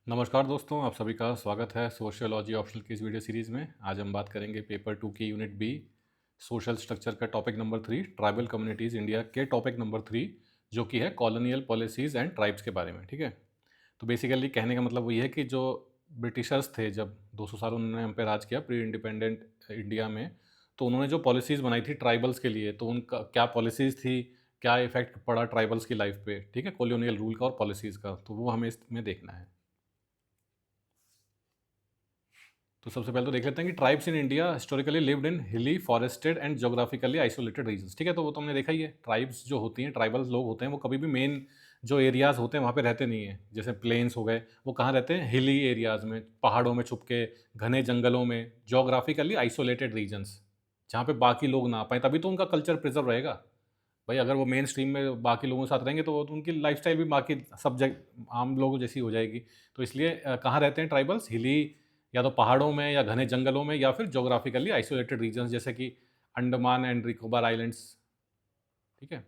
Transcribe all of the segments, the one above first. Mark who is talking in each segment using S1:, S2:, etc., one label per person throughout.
S1: नमस्कार दोस्तों, आप सभी का स्वागत है सोशियोलॉजी ऑप्शनल की इस वीडियो सीरीज़ में। आज हम बात करेंगे पेपर 2 की यूनिट बी सोशल स्ट्रक्चर का topic number 3 tribal communities India के टॉपिक नंबर 3 जो कि है कॉलोनियल पॉलिसीज़ एंड ट्राइब्स के बारे में। ठीक है, तो बेसिकली कहने का मतलब वही है कि जो ब्रिटिशर्स थे, जब 200 साल उन्होंने हम पे राज किया प्री इंडिपेंडेंट इंडिया में, तो उन्होंने जो पॉलिसीज़ बनाई थी ट्राइबल्स के लिए, तो उनका क्या पॉलिसीज़ थी, क्या इफेक्ट पड़ा ट्राइबल्स की लाइफ पे, ठीक है, कॉलोनियल रूल का और पॉलिसीज़ का, तो वो हमें इसमें देखना है। तो सबसे पहले तो देख लेते हैं कि tribes in India historically lived in hilly forested and geographically isolated regions. ठीक है, तो वो तो हमने देखा ही है, ट्राइब्स जो होती हैं, ट्राइबल्स लोग होते हैं, वो कभी भी मेन जो एरियाज होते हैं वहाँ पे रहते नहीं हैं। जैसे प्लेन्स हो गए, वो कहाँ रहते हैं? हिली एरियाज में, पहाड़ों में छुप के, घने जंगलों में, ज्योग्राफिकली आइसोलेटेड रीजन्स, जहाँ पे बाकी लोग ना आ पाए, तभी तो उनका कल्चर प्रिजर्व रहेगा। भाई अगर वो मेन स्ट्रीम में बाकी लोगों के साथ रहेंगे तो उनकी लाइफस्टाइल भी बाकी सब जगह आम लोगों जैसी हो जाएगी। तो इसलिए कहाँ रहते हैं ट्राइबल्स? हिली, या तो पहाड़ों में या घने जंगलों में, या फिर ज्योग्राफिकली आइसोलेटेड रीजन्स जैसे कि अंडमान एंड निकोबार आइलैंड्स। ठीक है,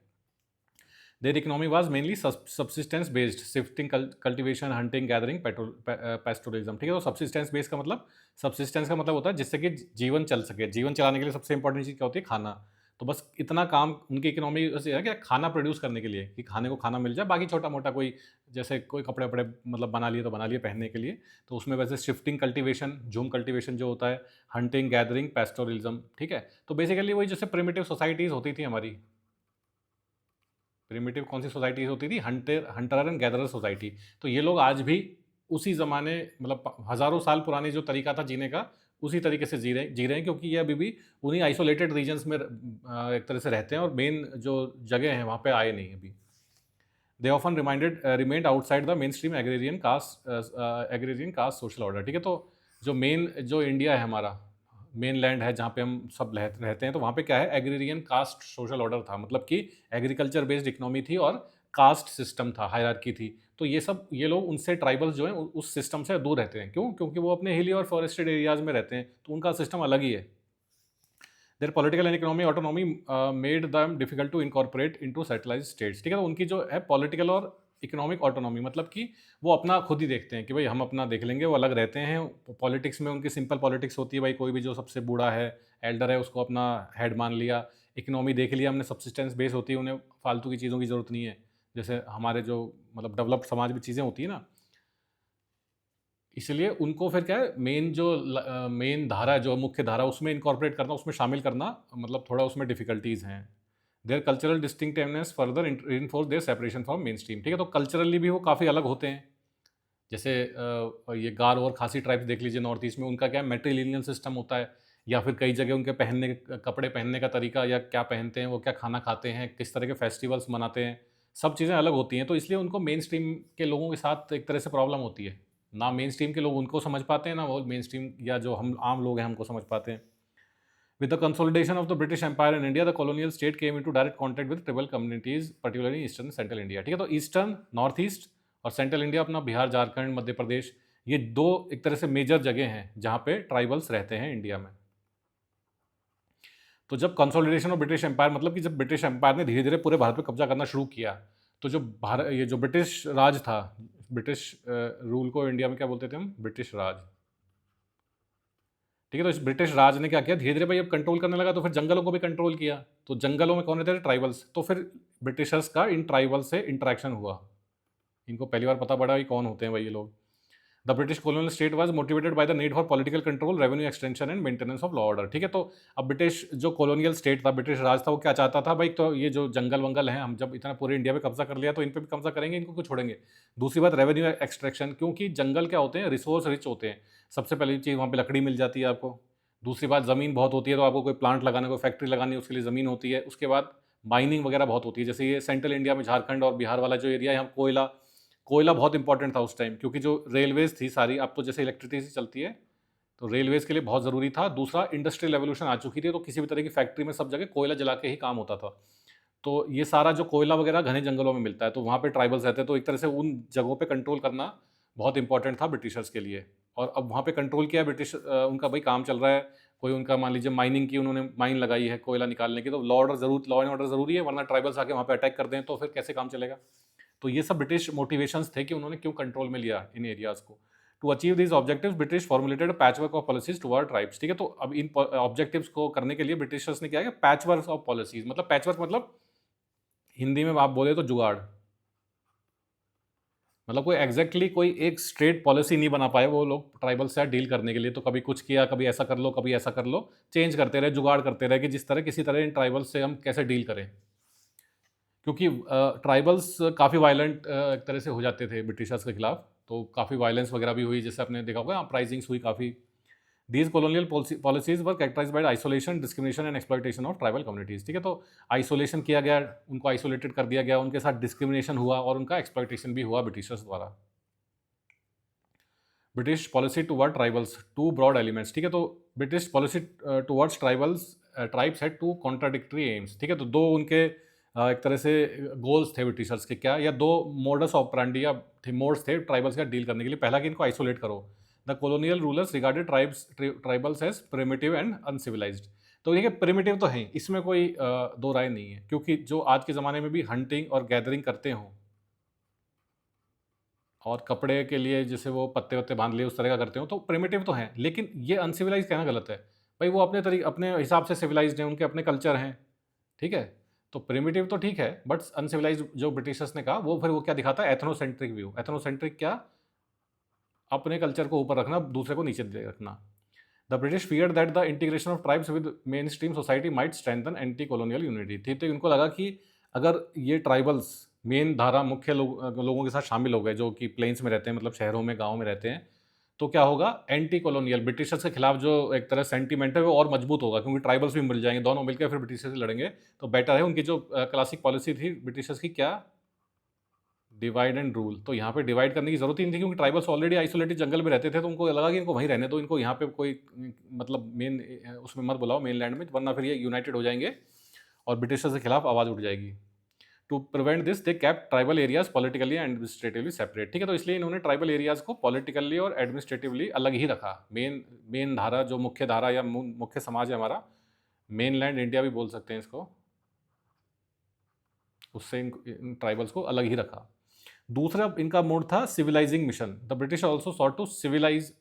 S1: their economy was mainly subsistence based, shifting cultivation, hunting, gathering, pastoralism. ठीक है, तो सब्सिस्टेंस बेस्ड का मतलब, सब्सिस्टेंस का मतलब होता है जिससे कि जीवन चल सके। जीवन चलाने के लिए सबसे इंपॉर्टेंट चीज़ क्या होती है? खाना। तो बस इतना काम उनकी इकोनॉमी से है कि खाना प्रोड्यूस करने के लिए, कि खाने को खाना मिल जाए, बाकी छोटा मोटा कोई, जैसे कोई कपड़े वपड़े मतलब बना लिए तो बना लिए पहनने के लिए। तो उसमें वैसे शिफ्टिंग कल्टीवेशन, झूम कल्टीवेशन जो होता है, हंटिंग, गैदरिंग, पेस्टोरिज्म। ठीक है, तो बेसिकली वही जैसे प्रिमिटिव सोसाइटीज़ होती थी हमारी। प्रिमिटिव कौन सी सोसाइटीज होती थी? Hunter and gatherer society. तो ये लोग आज भी उसी ज़माने, मतलब हज़ारों साल पुराने जो तरीका था जीने का, उसी तरीके से जी रहे हैं, क्योंकि ये अभी भी उन्हीं आइसोलेटेड रीजन्स में एक तरह से रहते हैं, और मेन जो जगह है वहाँ पे आए नहीं अभी। They often reminded outside the main stream agrarian caste social order. ठीक है, तो जो मेन जो इंडिया है हमारा, मेन लैंड है जहाँ पे हम सब रहते हैं, तो वहाँ पे क्या है? एग्रेरियन कास्ट सोशल ऑर्डर था, मतलब कि एग्रीकल्चर बेस्ड इकोनॉमी थी और कास्ट सिस्टम था, हायरार्की थी। तो ये लोग उनसे, ट्राइबल्स जो हैं उस सिस्टम से दूर रहते हैं। क्यों? क्योंकि वो अपने हिली और फॉरेस्टेड एरियाज में रहते हैं, तो उनका सिस्टम अलग ही है। Their political and economy autonomy made them difficult to incorporate into centralised states. ठीक है, तो उनकी जो है पॉलिटिकल और इकोनॉमिक ऑटोनॉमी, मतलब कि वो अपना खुद ही देखते हैं कि भाई हम अपना देख लेंगे, वो अलग रहते हैं। पॉलिटिक्स में उनकी सिंपल पॉलिटिक्स होती है, भाई कोई भी जो सबसे बूढ़ा है, एल्डर है, उसको अपना हेड मान लिया। इकोनॉमी देख लिया हमने, सब्सिस्टेंस बेस होती है, उन्हें फालतू की चीज़ों की ज़रूरत नहीं है। जैसे हमारे जो मतलब डेवलप्ड समाज में चीज़ें होती है ना, इसलिए उनको फिर क्या है, मेन जो मेन धारा है, जो मुख्य धारा, उसमें इनकॉर्पोरेट करना, उसमें शामिल करना, मतलब थोड़ा उसमें डिफिकल्टीज हैं। Their cultural distinctiveness further enforce their separation from main stream. ठीक है, तो कल्चरली भी वो काफ़ी अलग होते हैं। जैसे ये गारो और खासी ट्राइब्स देख लीजिए नॉर्थ ईस्ट में, उनका क्या है, मेट्रिलिनियल सिस्टम होता है, या फिर कई जगह उनके कपड़े पहनने का तरीका, या क्या पहनते हैं वो, क्या खाना खाते हैं, किस तरह के फेस्टिवल्स मनाते हैं, सब चीज़ें अलग होती हैं। तो इसलिए उनको मेन स्ट्रीम के लोगों के साथ एक तरह से प्रॉब्लम होती है। ना मेन स्ट्रीम के लोग उनको समझ पाते हैं, ना वो मेन स्ट्रीम या जो हम आम लोग हैं हमको समझ पाते हैं। With the consolidation of the British empire in India, the colonial state came into direct contact with tribal communities, particularly eastern central India. ठीक है, तो ईस्टर्न, नॉर्थ ईस्ट और सेंट्रल इंडिया, अपना बिहार, झारखंड, मध्य प्रदेश, ये दो एक तरह से मेजर जगह हैं जहाँ पे ट्राइबल्स रहते हैं इंडिया में। तो जब कंसोलिडेशन ऑफ ब्रिटिश एम्पायर, मतलब कि जब ब्रिटिश एम्पायर ने धीरे धीरे पूरे भारत पे कब्जा करना शुरू किया, तो जो भारत, ये जो ब्रिटिश राज था, ब्रिटिश रूल को इंडिया में क्या बोलते थे हम? ब्रिटिश राज। ठीक है, तो इस ब्रिटिश राज ने क्या किया, धीरे धीरे भाई अब कंट्रोल करने लगा, तो फिर जंगलों को भी कंट्रोल किया। तो जंगलों में कौन रहते थे? ट्राइबल्स। तो फिर ब्रिटिशर्स का इन ट्राइबल्स से इंटरेक्शन हुआ, इनको पहली बार पता पड़ा कि कौन होते हैं भाई ये लोग। The British colonial state was motivated by the need for political control, revenue extension and maintenance of law order. ठीक है, तो अब ब्रिटिश जो कॉलोनियल स्टेट था, ब्रिटिश राज था, वो क्या चाहता था भाई? तो ये जो जंगल वंगल हैं, हम जब इतना पूरे इंडिया पे कब्जा कर लिया, तो इन पे भी कब्जा करेंगे, इनको क्यों छोड़ेंगे? दूसरी बात, रेवेन्यू एक्सट्रैक्शन, क्योंकि जंगल क्या होते हैं? रिसोर्स रिच होते हैं। सबसे पहली चीज़, वहाँ पे लकड़ी मिल जाती है आपको। दूसरी बात, ज़मीन बहुत होती है, तो आपको कोई प्लांट लगाना, कोई फैक्ट्री लगानी है, उसके लिए ज़मीन होती है। उसके बाद माइनिंग वगैरह बहुत होती है, जैसे ये सेंट्रल इंडिया में झारखंड और बिहार वाला जो एरिया है, यहाँ कोयला, कोयला बहुत इंपॉर्टेंट था उस टाइम, क्योंकि जो रेलवेज थी सारी, अब तो जैसे इलेक्ट्रिसिटी चलती है, तो रेलवेज के लिए बहुत ज़रूरी था। दूसरा, इंडस्ट्रियल रेवोल्यूशन आ चुकी थी, तो किसी भी तरह की फैक्ट्री में सब जगह कोयला जला के ही काम होता था। तो ये सारा जो कोयला वगैरह घने जंगलों में मिलता है, तो वहाँ पे ट्राइबल्स रहते हैं, तो एक तरह से उन जगहों पे कंट्रोल करना बहुत इंपॉर्टेंट था ब्रिटिशर्स के लिए। और अब वहाँ पे कंट्रोल किया ब्रिटिश, उनका भाई काम चल रहा है, कोई उनका मान लीजिए माइनिंग की, उन्होंने माइन लगाई है कोयला निकालने की, तो लॉ एंड ऑर्डर ज़रूरी है, वरना ट्राइबल्स आके वहाँ पे अटैक कर दें तो फिर कैसे काम चलेगा? तो ये सब ब्रिटिश मोटिवेशंस थे कि उन्होंने क्यों कंट्रोल में लिया इन एरियाज को। To achieve these objectives British formulated patchwork of policies toward tribes. ठीक है, तो अब इन ऑब्जेक्टिव्स को करने के लिए ब्रिटिशर्स ने क्या किया, पैचवर्क ऑफ पॉलिसीज, मतलब पैचवर्क मतलब हिंदी में आप बोले तो जुगाड़, मतलब कोई एग्जैक्टली कोई एक स्ट्रेट पॉलिसी नहीं बना पाए वो लोग ट्राइबल से डील करने के लिए। तो कभी कुछ किया, कभी ऐसा कर लो, कभी ऐसा कर लो, चेंज करते रहे, जुगाड़ करते रहे कि जिस तरह किसी तरह इन ट्राइबल्स से हम कैसे डील करें। क्योंकि ट्राइबल्स काफ़ी वायलेंट एक तरह से हो जाते थे ब्रिटिशर्स के खिलाफ, तो काफ़ी वायलेंस वगैरह भी हुई, जैसे आपने देखा होगा अपराइजिंग्स हुई काफ़ी। These colonial policies were characterized by isolation, discrimination and exploitation of tribal communities। ठीक है, तो आइसोलेशन किया गया, उनको आइसोलेटेड कर दिया गया, उनके साथ डिस्क्रिमिनेशन हुआ और उनका एक्सप्लॉइटेशन भी हुआ ब्रिटिशर्स द्वारा। British policy toward tribals, two broad elements. ठीक है, तो British policy towards tribals, tribes had two contradictory aims. ठीक है, तो दो उनके एक तरह से गोल्स थे ब्रिटिशर्स के, क्या, या दो मोडस ऑपरेंडी या थे, मोड्स थे ट्राइबल्स का डील करने के लिए। पहला कि इनको आइसोलेट करो। The colonial rulers regarded tribals as primitive and uncivilised. तो देखिए प्रिमिटिव तो हैं, इसमें कोई दो राय नहीं है, क्योंकि जो आज के ज़माने में भी हंटिंग और गैदरिंग करते हों और कपड़े के लिए जैसे वो पत्ते वत्ते बांध लिए उस तरह का करते हो, तो प्रिमिटिव तो हैं, लेकिन ये अनसिविलाइज कहना गलत है। भाई वो अपने तरीके अपने हिसाब से सिविलाइज्ड हैं, उनके अपने कल्चर हैं। ठीक है, तो प्रिमिटिव तो ठीक है, बट अनसिविलाइज जो ब्रिटिशर्स ने कहा वो फिर वो क्या दिखाता है, एथनोसेंट्रिक व्यू। एथनोसेंट्रिक क्या, अपने कल्चर को ऊपर रखना, दूसरे को नीचे दे रखना। The British feared that the integration of tribes with main stream society might strengthen anti colonial unity. ठीक, तो इनको लगा कि अगर ये ट्राइबल्स मेन धारा मुख्य लोगों के साथ शामिल हो गए, जो कि प्लेन्स में रहते हैं, मतलब शहरों में, गाँव में रहते हैं, तो क्या होगा, एंटी कॉलोनियल ब्रिटिशर्स के खिलाफ जो एक तरह सेंटीमेंट है वो और मजबूत होगा, क्योंकि ट्राइबल्स भी मिल जाएंगे, दोनों मिलकर फिर ब्रिटिशर्स से लड़ेंगे। तो बेटर है, उनकी जो क्लासिक पॉलिसी थी ब्रिटिशर्स की, क्या, डिवाइड एंड रूल। तो यहाँ पे डिवाइड करने की जरूरत ही नहीं थी, क्योंकि ट्राइबल्स ऑलरेडी आइसोलेटेड जंगल में रहते थे, तो उनको लगा कि इनको वहीं रहने दो, इनको यहाँ पे कोई मतलब मेन उसमें मत बुलाओ, मेन लैंड में, वरना फिर ये यूनाइटेड हो जाएंगे और ब्रिटिशर्स के खिलाफ आवाज़ उठ जाएगी। To prevent this they kept tribal areas politically and administratively separate. ठीक है, तो इसलिए इन्होंने ट्राइबल एरियाज को पॉलिटिकली और एडमिनिस्ट्रेटिवली अलग ही रखा। मेन धारा, जो मुख्य धारा या मुख्य समाज है हमारा, मेन लैंड इंडिया भी बोल सकते हैं इसको, उससे इन ट्राइबल्स को अलग ही रखा। दूसरा इनका मोड था civilising mission. The British also sought to civilise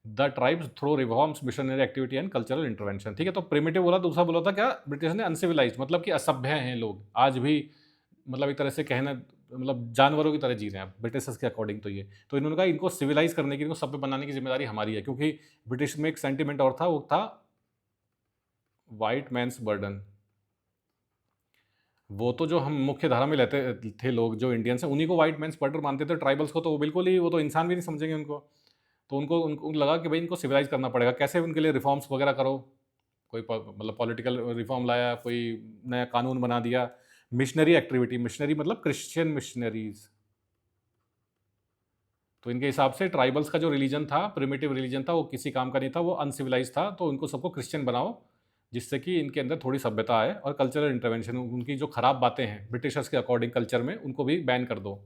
S1: the tribes through reforms, missionary activity and cultural intervention. ठीक है, तो प्रिमिटिव बोला, दूसरा बोला था क्या, ब्रिटिश ने अनसिविलाइज, मतलब कि असभ्य हैं लोग आज भी, मतलब एक तरह से कहना, मतलब जानवरों की तरह जी रहे हैं ब्रिटिशर्स के अकॉर्डिंग। तो इन्होंने कहा इनको सिविलाइज करने की, इनको सभ्य बनाने की जिम्मेदारी हमारी है, क्योंकि ब्रिटिश में एक सेंटिमेंट और था, वो था वाइट मैंस बर्डन। वो तो जो हम मुख्य धारा में लेते थे लोग, जो इंडियंस हैं, उन्हीं को व्हाइट मैन्स बर्डर मानते थे, ट्राइबल्स को तो वो बिल्कुल ही, वो तो इंसान भी नहीं समझेंगे उनको। तो उनको लगा कि भाई इनको सिविलाइज करना पड़ेगा, कैसे उनके लिए रिफॉर्म्स वगैरह करो, कोई मतलब पॉलिटिकल रिफॉर्म लाया, कोई नया कानून बना दिया। मिशनरी एक्टिविटी, मिशनरी मतलब क्रिश्चियन मिशनरीज। तो इनके हिसाब से ट्राइबल्स का जो रिलीजन था, प्रिमिटिव रिलीजन था, वो किसी काम का नहीं था, वो अनसिविलाइज था, तो इनको सबको क्रिश्चियन बनाओ, जिससे कि इनके अंदर थोड़ी सभ्यता आए, और कल्चरल इंटरवेंशन, उनकी जो खराब बातें हैं ब्रिटिशर्स के अकॉर्डिंग कल्चर में, उनको भी बैन कर दो।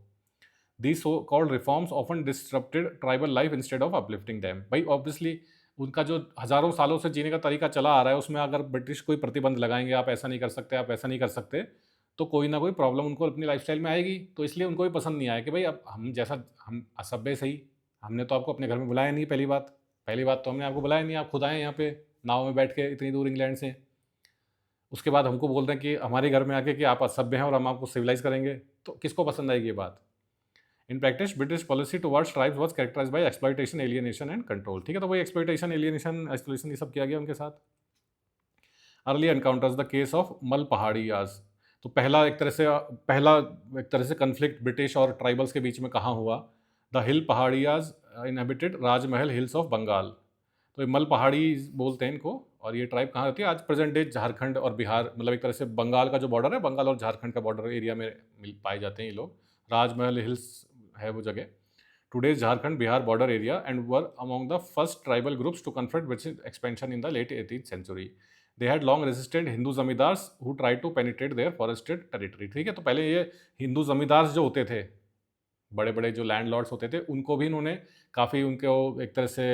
S1: These so called reforms often disrupted tribal life instead of uplifting them. भाई ऑब्वियसली उनका जो हज़ारों सालों से जीने का तरीका चला आ रहा है, उसमें अगर ब्रिटिश कोई प्रतिबंध लगाएंगे, आप ऐसा नहीं कर सकते, आप ऐसा नहीं कर सकते, तो कोई ना कोई प्रॉब्लम उनको अपनी लाइफस्टाइल में आएगी। तो इसलिए उनको भी पसंद नहीं आया कि भाई अब हम जैसा, हम असभ्य सही, हमने तो आपको अपने घर में बुलाया नहीं, पहली बात तो हमने आपको बुलाया नहीं, आप खुद आए यहाँ पे नाव में बैठ के इतनी दूर इंग्लैंड से, उसके बाद हमको बोल रहे हैं कि हमारे घर में आके कि आप असभ्य हैं और हम आपको सिविलाइज करेंगे, तो किसको पसंद आएगी ये बात। In practice British policy towards tribes was characterised by exploitation, alienation and control. ठीक है, तो वही एक्सप्लॉइटेशन, एलियनेशन, आइसोलेशन, ये सब किया गया उनके साथ। Early encounters, the case of मल पहाड़ियाज। तो पहला एक तरह से कन्फ्लिक्ट ब्रिटिश और ट्राइबल्स के बीच में कहाँ हुआ, the hill Paharias inhabited Rajmahal hills of Bengal. तो ये मल पहाड़ी बोलते हैं इनको, और ये ट्राइब कहाँ रहती है, आज प्रेजेंट डे झारखंड और बिहार, मतलब एक तरह से बंगाल का जो बॉर्डर है, बंगाल और झारखंड का बॉर्डर एरिया में पाए जाते हैं ये लोग। राजमहल हिल्स है वो जगह, today's Jharkhand Bihar border area, and were among the first tribal groups to confront British expansion in the late 18th century। They had long resisted Hindu zamindars who tried to penetrate their forested territory. ठीक है, तो पहले ये हिंदू जमींदार्स जो होते थे, बड़े बड़े जो लैंड लॉर्ड्स होते थे, उनको भी इन्होंने काफ़ी उनको एक तरह से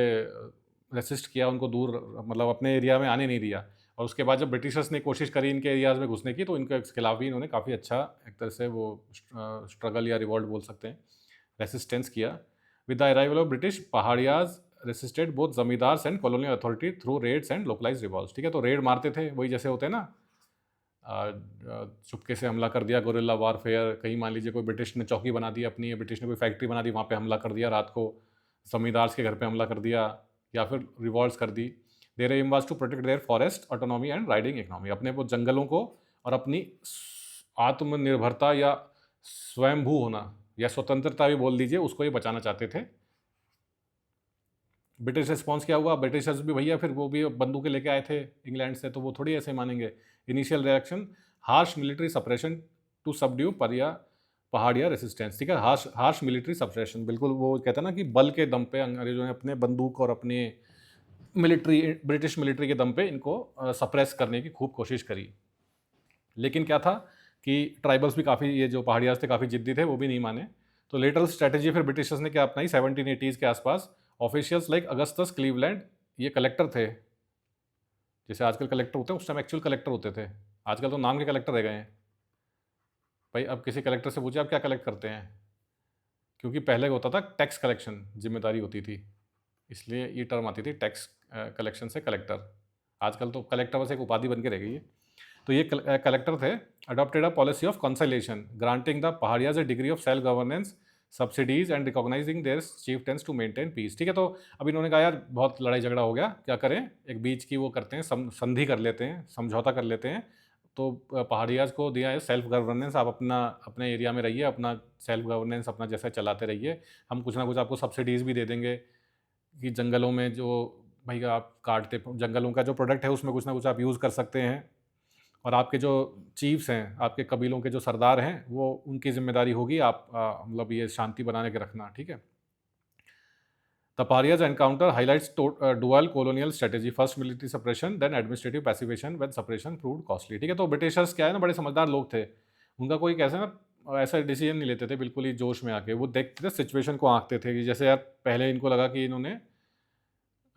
S1: रेसिस्ट किया, उनको दूर, मतलब अपने एरिया में आने नहीं दिया। और उसके बाद जब ब्रिटिशर्स ने कोशिश करी इनके एरियाज़ में घुसने की, तो इनके खिलाफ भी इन्होंने काफ़ी अच्छा एक तरह से वो स्ट्रगल या रिवॉल्ट बोल सकते हैं, रेसिस्टेंस किया। With the arrival of British, Paharias resisted both zamindars and colonial authority through raids and localised revolts. ठीक है, तो रेड मारते थे, वही जैसे होते हैं ना, चुपके से हमला कर दिया, गोरिल्ला वारफेयर। कहीं मान लीजिए कोई ब्रिटिश ने चौकी बना दी अपनी, ब्रिटिश ने कोई फैक्ट्री बना दी, वहाँ पे हमला कर दिया रात को, जमींदार्स के घर पे हमला कर दिया, या फिर रिवॉल्ट्स कर दी। Their aim was to protect their forest autonomy and raiding economy. अपने वो जंगलों को और अपनी आत्मनिर्भरता या स्वयंभू होना या स्वतंत्रता भी बोल दीजिए, उसको ये बचाना चाहते थे। ब्रिटिश रिस्पॉन्स क्या हुआ? ब्रिटिशर्स भी भैया फिर वो भी बंदूकें लेके आए थे इंग्लैंड से, तो वो थोड़ी ऐसे मानेंगे। Initial reaction, harsh military suppression to subdue Paharia resistance. ठीक है, हार्श हार्श मिलिट्री सप्रेशन, बिल्कुल वो कहता है ना कि बल के दम पे अंग्रेजों ने अपने बंदूक और अपने मिलिट्री, ब्रिटिश मिलिट्री के दम पे इनको सप्रेस करने की खूब कोशिश करी। लेकिन क्या था कि ट्राइबल्स भी काफ़ी, ये जो पहाड़ियाज थे काफ़ी जिद्दी थे, वो भी नहीं माने। तो लेटर स्ट्रेटेजी फिर ब्रिटिशर्स ने क्या अपनाई 1780s के आसपास। ऑफिशियल्स लाइक अगस्टस क्लीवलैंड, ये कलेक्टर थे, जैसे आजकल कलेक्टर होते हैं, उस टाइम एक्चुअल कलेक्टर होते थे। आजकल तो नाम के कलेक्टर रह गए हैं भाई। अब किसी कलेक्टर से पूछिए आप क्या कलेक्ट करते हैं, क्योंकि पहले होता था टैक्स कलेक्शन, जिम्मेदारी होती थी, इसलिए ये टर्म आती थी टैक्स कलेक्शन से कलेक्टर। आजकल तो कलेक्टर बस एक उपाधि बन के रह गई है। तो ये कलेक्टर थे। Adopted a policy of conciliation granting the Paharias a degree of self governance subsidies and recognising their chieftains to maintain peace. ठीक है, तो अब इन्होंने कहा यार बहुत लड़ाई झगड़ा हो गया, क्या करें, एक बीच की वो करते हैं, संधि कर लेते हैं, समझौता कर लेते हैं। तो पहाड़ियाज को दिया है सेल्फ गवर्नेंस, आप अपना अपने एरिया में रहिए, अपना सेल्फ गवर्नेंस अपना जैसा चलाते रहिए, हम कुछ ना कुछ आपको सब्सिडीज़ भी दे देंगे कि जंगलों में जो भाई आप काटते, जंगलों का जो प्रोडक्ट है उसमें कुछ ना कुछ आप यूज़ कर सकते हैं, और आपके जो चीफ्स हैं, आपके कबीलों के जो सरदार हैं, वो उनकी जिम्मेदारी होगी आप मतलब ये शांति बनाने के रखना। ठीक है, the Paharias encounter highlights dual colonial strategy, first military suppression then administrative pacification when suppression proved costly. ठीक है, तो ब्रिटिशर्स क्या है ना, बड़े समझदार लोग थे, उनका कोई कैसे ना ऐसा डिसीजन नहीं लेते थे बिल्कुल ही जोश में आके, वो देखते थे सिचुएशन को, आंकते थे कि जैसे यार पहले इनको लगा कि इन्होंने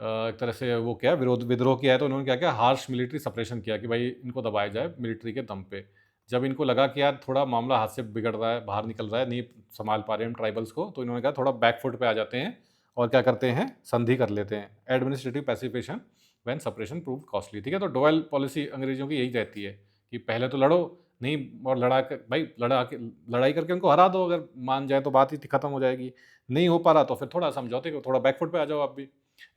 S1: एक तरह से वो क्या विद्रोह किया है, तो उन्होंने क्या किया, हार्श मिलिट्री सप्रेशन किया कि भाई इनको दबाया जाए मिलिट्री के दम पे। जब इनको लगा कि यार थोड़ा मामला हाथ से बिगड़ रहा है, बाहर निकल रहा है, नहीं संभाल पा रहे हैं हम ट्राइबल्स को, तो इन्होंने कहा थोड़ा बैकफुट पे आ जाते हैं और क्या करते हैं, संधि कर लेते हैं, administrative pacification when suppression prove costly. ठीक है, तो डोवेल पॉलिसी अंग्रेजों की यही रहती है कि पहले तो लड़ो, नहीं और लड़ा कर भाई लड़ाई करके उनको हरा दो, अगर मान जाए तो बात ही खत्म हो जाएगी, नहीं हो पा रहा तो फिर थोड़ा समझौते को, थोड़ा बैकफुट पे आ जाओ आप भी।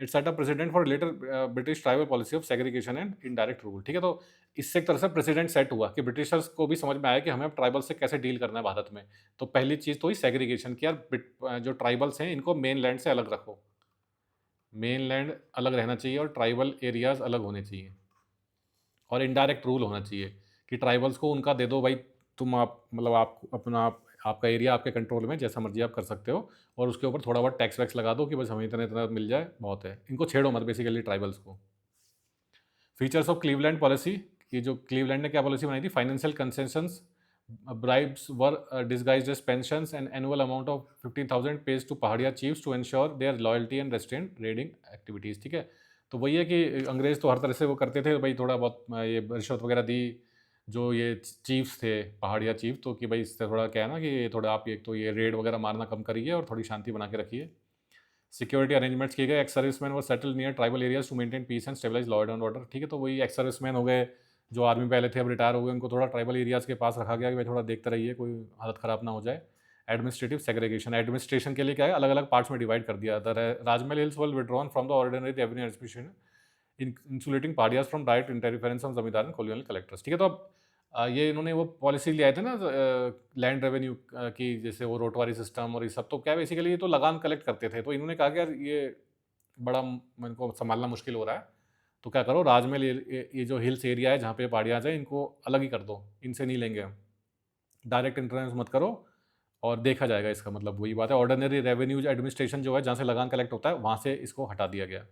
S1: It set a precedent for later British tribal policy of segregation and indirect rule. ठीक है, तो इससे एक तरह से प्रेसिडेंट सेट हुआ कि ब्रिटिशर्स को भी समझ में आया कि हमें अब ट्राइबल से कैसे डील करना है भारत में। तो पहली चीज़ तो ही सेग्रीगेशन की, यार जो ट्राइबल्स हैं इनको मेन लैंड से अलग रखो, मेन लैंड अलग रहना चाहिए और ट्राइबल एरियाज अलग होने चाहिए, और इनडायरेक्ट रूल होना चाहिए कि ट्राइबल्स को उनका दे दो भाई, तुम आप मतलब आप अपना आपका एरिया आपके कंट्रोल में, जैसा मर्जी आप कर सकते हो, और उसके ऊपर थोड़ा बहुत टैक्स वैक्स लगा दो कि बस हमें इतना इतना मिल जाए, बहुत है, इनको छेड़ो मत बेसिकली ट्राइबल्स को। फीचर्स ऑफ क्लीवलैंड पॉलिसी, कि जो क्लीवलैंड ने क्या पॉलिसी बनाई थी, financial concessions, bribes were disguised as pensions, and annual amount of 15,000 pays to Paharia chiefs to ensure their loyalty and restrain raiding activities। ठीक है, तो वही है कि अंग्रेज तो हर तरह से वो करते थे भाई, थोड़ा बहुत ये रिश्वत वगैरह दी जो ये चीफ्स थे, पहाड़िया चीफ, तो कि भाई इससे थोड़ा क्या है ना कि थोड़ा आप एक तो ये रेड वगैरह मारना कम करिए और थोड़ी शांति बना के रखिए। सिक्योरिटी अरेंजमेंट्स किए गए, ex serviceman were settle near tribal areas to maintain peace and stabilise law and order. ठीक है, तो वही एक्स सर्विसमैन हो गए, जो आर्मी पहले थे अब रिटायर हो गए, उनको थोड़ा ट्राइबल एरियाज़ के पास रखा गया कि भाई थोड़ा देखते रहिए कोई हालत ख़राब ना हो जाए। एडमिनिस्ट्रेटिव सेग्रीगेशन, एडमिनिस्ट्रेशन के लिए क्या है, अलग अलग पार्ट्स में डिवाइड कर दिया। The Rajmahal hills were withdrawn from the ordinary revenue administration insulating Paharias from direct interference of zamindar and colonial collectors. ठीक है, तो अब ये इन्होंने वो पॉलिसी ले आए थे ना लैंड रेवेन्यू की, जैसे वो रोटवारी सिस्टम और ये सब, तो क्या बेसिकली ये तो लगान कलेक्ट करते थे, तो इन्होंने कहा कि यार ये बड़ा इनको संभालना मुश्किल हो रहा है, तो क्या करो, राजमहल ये जो हिल्स एरिया है जहाँ पे पहाड़ियाँ आ जाए, इनको अलग ही कर दो, इनसे नहीं लेंगे हम, डायरेक्ट इंटरनेंस मत करो, और देखा जाएगा। इसका मतलब वही बात है, ऑर्डिनरी रेवेन्यूज एडमिनिस्ट्रेशन जो है जहाँ से लगान कलेक्ट होता है वहाँ से इसको हटा दिया गया।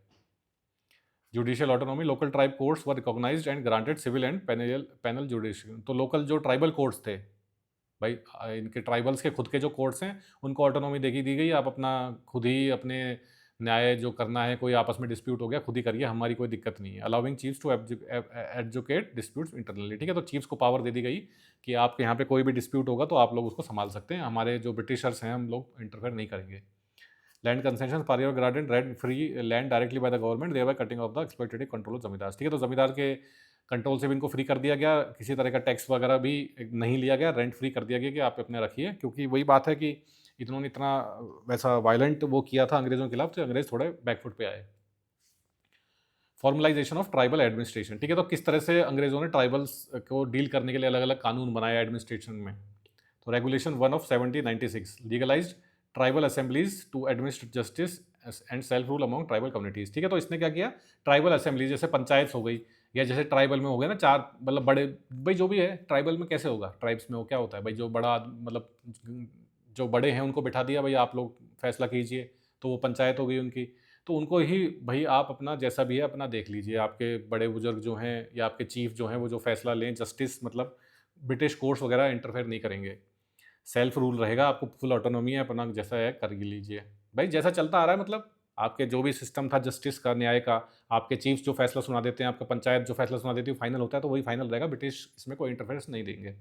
S1: Judicial autonomy, local tribe courts were recognised and granted civil and penal judicial. तो लोकल जो ट्राइबल कोर्ट्स थे भाई, इनके ट्राइबल्स के खुद के जो कोर्ट्स हैं उनको ऑटोनॉमी दी गई, आप अपना खुद ही अपने न्याय जो करना है, कोई आपस में डिस्प्यूट हो गया, खुद ही करिए, हमारी कोई दिक्कत नहीं है। Allowing chiefs to adjudicate disputes internally, ठीक है। तो चीफ्स को पावर दे दी गई कि आपके यहाँ पे कोई भी डिस्प्यूट होगा तो आप लोग उसको संभाल सकते हैं, हमारे जो ब्रिटिशर्स हैं हम लोग इंटरफेयर नहीं करेंगे। Land concession par garden rent free land directly by the government, thereby cutting off the exploitative control of zamindar, ठीक है। तो जमींदार के कंट्रोल से भी इनको फ्री कर दिया गया, किसी तरह का टैक्स वगैरह भी नहीं लिया गया, रेंट फ्री कर दिया गया कि आप अपने रखिए, क्योंकि वही बात है कि इन्होंने इतना वैसा वायलेंट वो किया था अंग्रेजों के खिलाफ, तो अंग्रेज थोड़े बैकफुट पे आए। फॉर्मलाइजेशन ऑफ ट्राइबल एडमिनिस्ट्रेशन, ठीक है। तो किस तरह से अंग्रेजों ने ट्राइबल्स को डील करने के लिए अलग अलग कानून बनाए एडमिनिस्ट्रेशन में। तो regulation 1 of 1796 legalised tribal assemblies to administer justice and self rule among tribal communities, ठीक है। तो इसने क्या किया, ट्राइबल असेंबलीज जैसे पंचायत हो गई, या जैसे ट्राइबल में हो गया ना चार, मतलब बड़े भाई जो भी है ट्राइबल में कैसे होगा, ट्राइब्स में वो क्या होता है भाई, जो बड़ा मतलब जो बड़े हैं उनको बिठा दिया भाई आप लोग फैसला कीजिए, तो वो पंचायत हो गई उनकी। तो उनको ही भाई आप अपना जैसा भी है अपना देख लीजिए, आपके बड़े बुजुर्ग जो हैं या आपके चीफ जो हैं वो जो फैसला लें, जस्टिस मतलब ब्रिटिश कोर्ट्स वगैरह इंटरफेयर नहीं करेंगे, सेल्फ रूल रहेगा, आपको फुल ऑटोनॉमी है, अपना जैसा है कर लीजिए भाई, जैसा चलता आ रहा है, मतलब आपके जो भी सिस्टम था जस्टिस का, न्याय का, आपके चीफ जो फैसला सुना देते हैं, आपका पंचायत जो फैसला सुना देती है फाइनल होता है, तो वही फाइनल रहेगा, ब्रिटिश इसमें कोई इंटरफेरेंस नहीं देंगे।